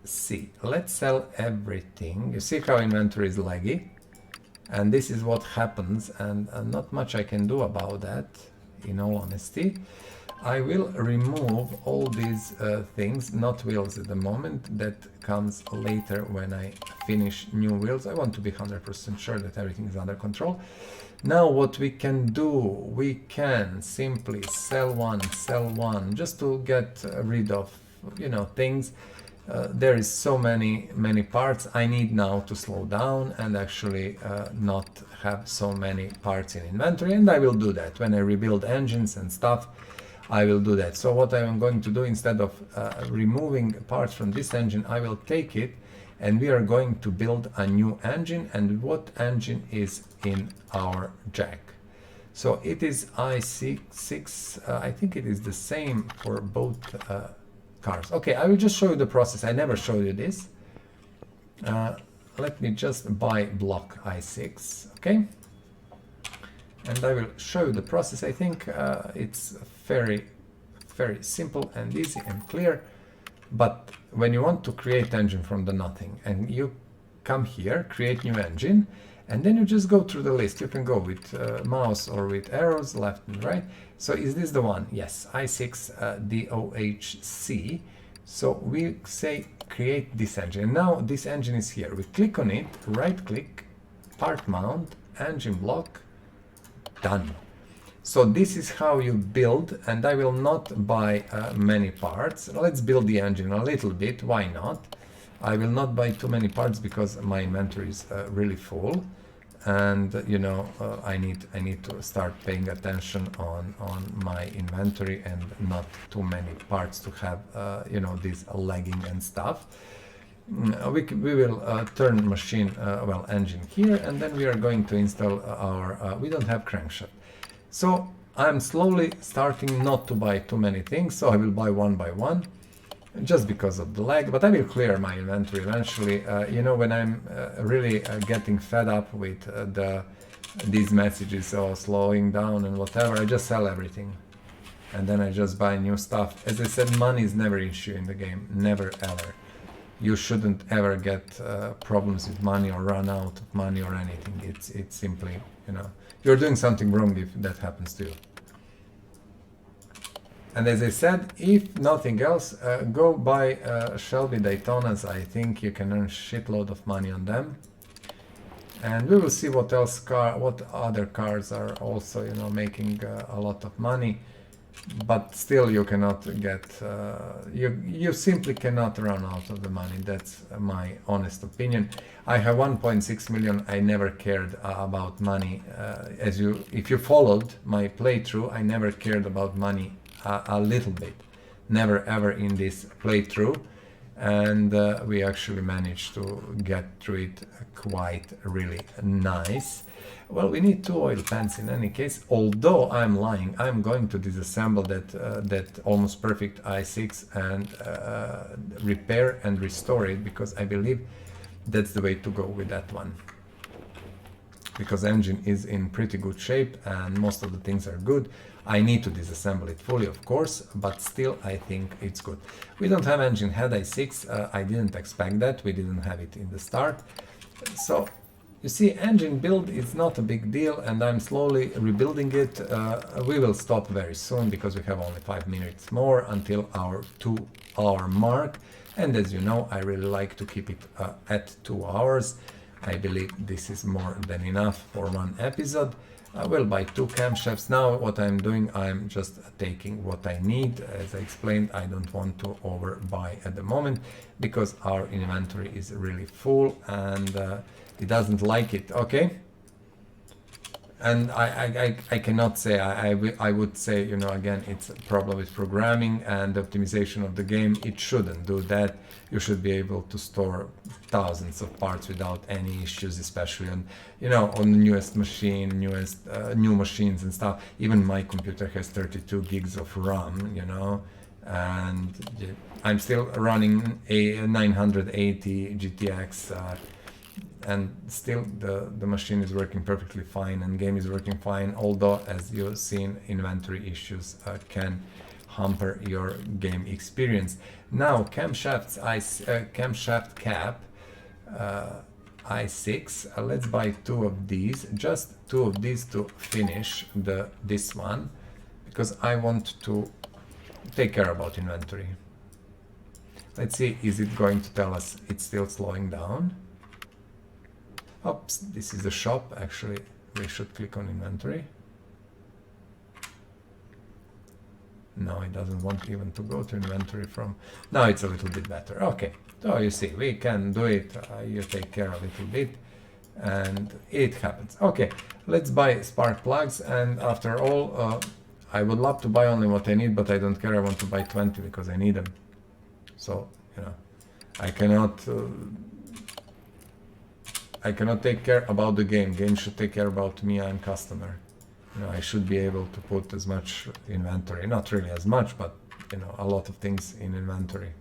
see, let's sell everything. You see how inventory is laggy, and this is what happens, and not much I can do about that, in all honesty. I will remove all these things, not wheels at the moment, that comes later when I finish new wheels. I want to be 100% sure that everything is under control. Now what we can do, we can simply sell one, just to get rid of, you know, things. There is so many parts. I need now to slow down and actually not have so many parts in inventory, and I will do that when I rebuild engines and stuff. I will do that. So what I am going to do, instead of removing parts from this engine, I will take it and we are going to build a new engine. And what engine is in our Jag? So it is i6, I think it is the same for both cars. Okay, I will just show you the process. I never showed you this. Let me just buy block i6, okay? And I will show you the process. I think it's very simple and easy and clear. But when you want to create engine from the nothing, and you come here, create new engine, and then you just go through the list. You can go with mouse or with arrows left and right. So is this the one? Yes, i6 DOHC. So we say create this engine. And now this engine is here. We click on it, right click, part mount, engine block, done. So this is how you build, and I will not buy many parts. Let's build the engine a little bit, why not? I will not buy too many parts because my inventory is really full, and you know, I need to start paying attention on my inventory and not too many parts to have you know, this lagging and stuff. We will turn machine, well, engine here, and then we are going to install our, we don't have crankshaft. So I'm slowly starting not to buy too many things, so I will buy one by one, just because of the lag, but I will clear my inventory eventually. You know, when I'm really getting fed up with these messages or slowing down and whatever, I just sell everything. And then I just buy new stuff. As I said, money is never an issue in the game, never ever. You shouldn't ever get problems with money or run out of money or anything. It's simply, you know, you're doing something wrong if that happens to you. And as I said, if nothing else, go buy Shelby Daytonas. I think you can earn shitload of money on them. And we will see what else what other cars are also, you know, making a lot of money. But still, you cannot get, you simply cannot run out of the money. That's my honest opinion. I have 1.6 million. I never cared about money. If you followed my playthrough, I never cared about money a little bit. Never ever in this playthrough. And we actually managed to get through it quite really nice. Well, we need 2 oil pans in any case, although I'm lying. I'm going to disassemble that almost perfect i6 and repair and restore it, because I believe that's the way to go with that one. Because engine is in pretty good shape and most of the things are good. I need to disassemble it fully, of course, but still I think it's good. We don't have engine head i6. I didn't expect that. We didn't have it in the start. So you see, engine build is not a big deal, and I'm slowly rebuilding it. We will stop very soon because we have only 5 minutes more until our 2 hour mark. And as you know, I really like to keep it at 2 hours. I believe this is more than enough for one episode. I will buy 2 camshafts. Now what I'm doing, I'm just taking what I need. As I explained, I don't want to overbuy at the moment because our inventory is really full and it doesn't like it, okay? And I cannot say, I would say, you know, again, it's a problem with programming and optimization of the game. It shouldn't do that. You should be able to store thousands of parts without any issues, especially on, you know, on the newest machine, new machines and stuff. Even my computer has 32 gigs of RAM, you know, and I'm still running a 980 GTX, and still the machine is working perfectly fine and game is working fine, although as you've seen, inventory issues can hamper your game experience. Now camshaft cap i6, let's buy 2 of these, just 2 of these to finish this one, because I want to take care about inventory. Let's see, is it going to tell us it's still slowing down? Oops, this is the shop. Actually, we should click on inventory. No, it doesn't want even to go to inventory from... Now it's a little bit better. Okay, so you see, we can do it. You take care a little bit and it happens. Okay, let's buy spark plugs, and after all, I would love to buy only what I need, but I don't care. I want to buy 20 because I need them. So, you know, I cannot take care about the game. Game should take care about me. I'm customer. You know, I should be able to put as much inventory, not really as much, but you know, a lot of things in inventory.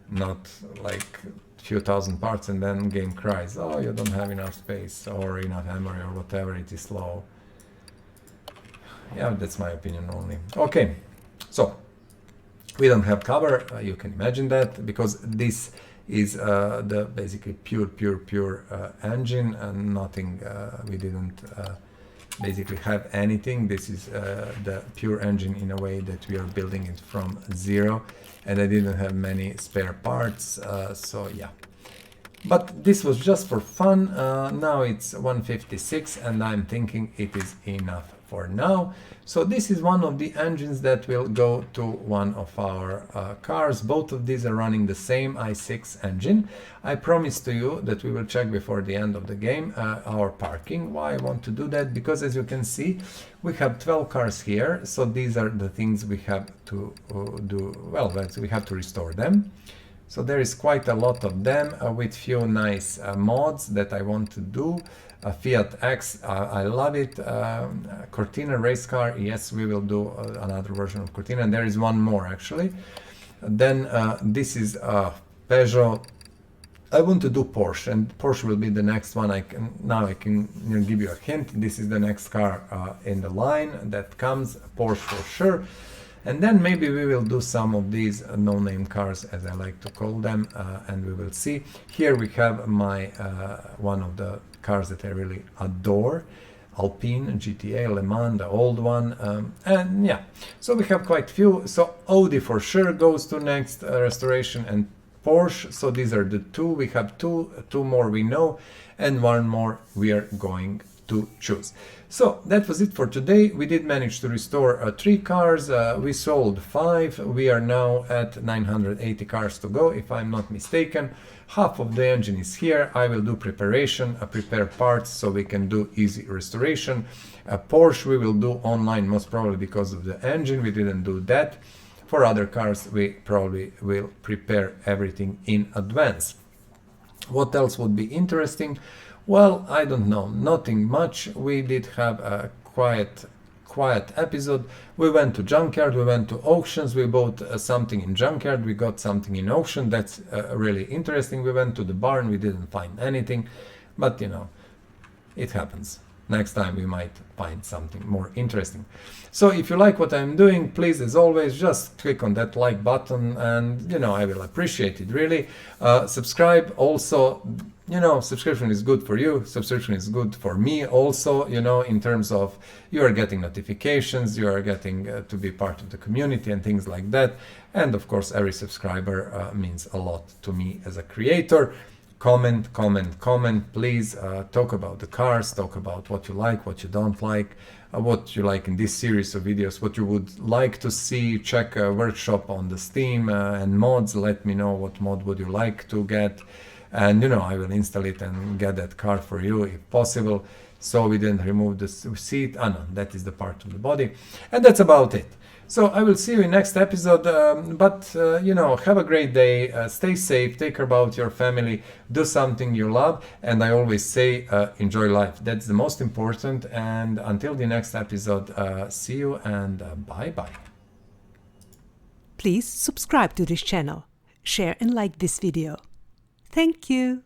Not like few thousand parts and then game cries, oh, you don't have enough space or enough memory or whatever, it is slow. Yeah, that's my opinion only. Okay, so we don't have cover, you can imagine that, because this is the basically pure engine and nothing, we didn't basically have anything. This is the pure engine in a way that we are building it from zero, and I didn't have many spare parts, so yeah. But this was just for fun. Now it's 156 and I'm thinking it is enough for now. So this is one of the engines that will go to one of our cars. Both of these are running the same i6 engine. I promised to you that we will check before the end of the game our parking. Why I want to do that? Because as you can see, we have 12 cars here. So these are the things we have to do. Well, we have to restore them. So there is quite a lot of them with few nice mods that I want to do. Fiat X, I love it. Cortina race car, yes, we will do another version of Cortina, and there is one more actually. Then this is Peugeot. I want to do Porsche, and Porsche will be the next one. I can give you a hint. This is the next car in the line that comes, Porsche for sure. And then maybe we will do some of these no-name cars, as I like to call them, and we will see. Here we have my one of the cars that I really adore, Alpine GTA Le Mans, the old one, and yeah, so we have quite few. So Audi for sure goes to next restoration, and Porsche. So these are the two. We have two more we know, and one more we are going to choose. So that was it for today. We did manage to restore 3 cars. We sold 5. We are now at 980 cars to go, if I'm not mistaken. Half of the engine is here. I will do preparation, prepare parts so we can do easy restoration. Porsche we will do online, most probably because of the engine. We didn't do that. For other cars we probably will prepare everything in advance. What else would be interesting? Well, I don't know, nothing much. We did have a quiet episode. We went to junkyard, we went to auctions, we bought something in junkyard, we got something in auction. That's really interesting. We went to the barn, we didn't find anything, but you know, it happens. Next time we might find something more interesting. So if you like what I'm doing, please, as always, just click on that like button and, you know, I will appreciate it, really. Subscribe. Also, you know, subscription is good for you, subscription is good for me also, you know, in terms of you are getting notifications, you are getting to be part of the community and things like that. And of course, every subscriber means a lot to me as a creator. Comment, please. Talk about the cars, talk about what you like, what you don't like, what you like in this series of videos, what you would like to see. Check a workshop on the Steam and mods. Let me know what mod would you like to get. And, you know, I will install it and get that car for you if possible. So we didn't remove the seat. Ah, no, that is the part of the body. And that's about it. So I will see you in next episode, you know, have a great day, stay safe, take care about your family, do something you love, and I always say, enjoy life. That's the most important, and until the next episode, see you and bye-bye. Please subscribe to this channel, share and like this video. Thank you.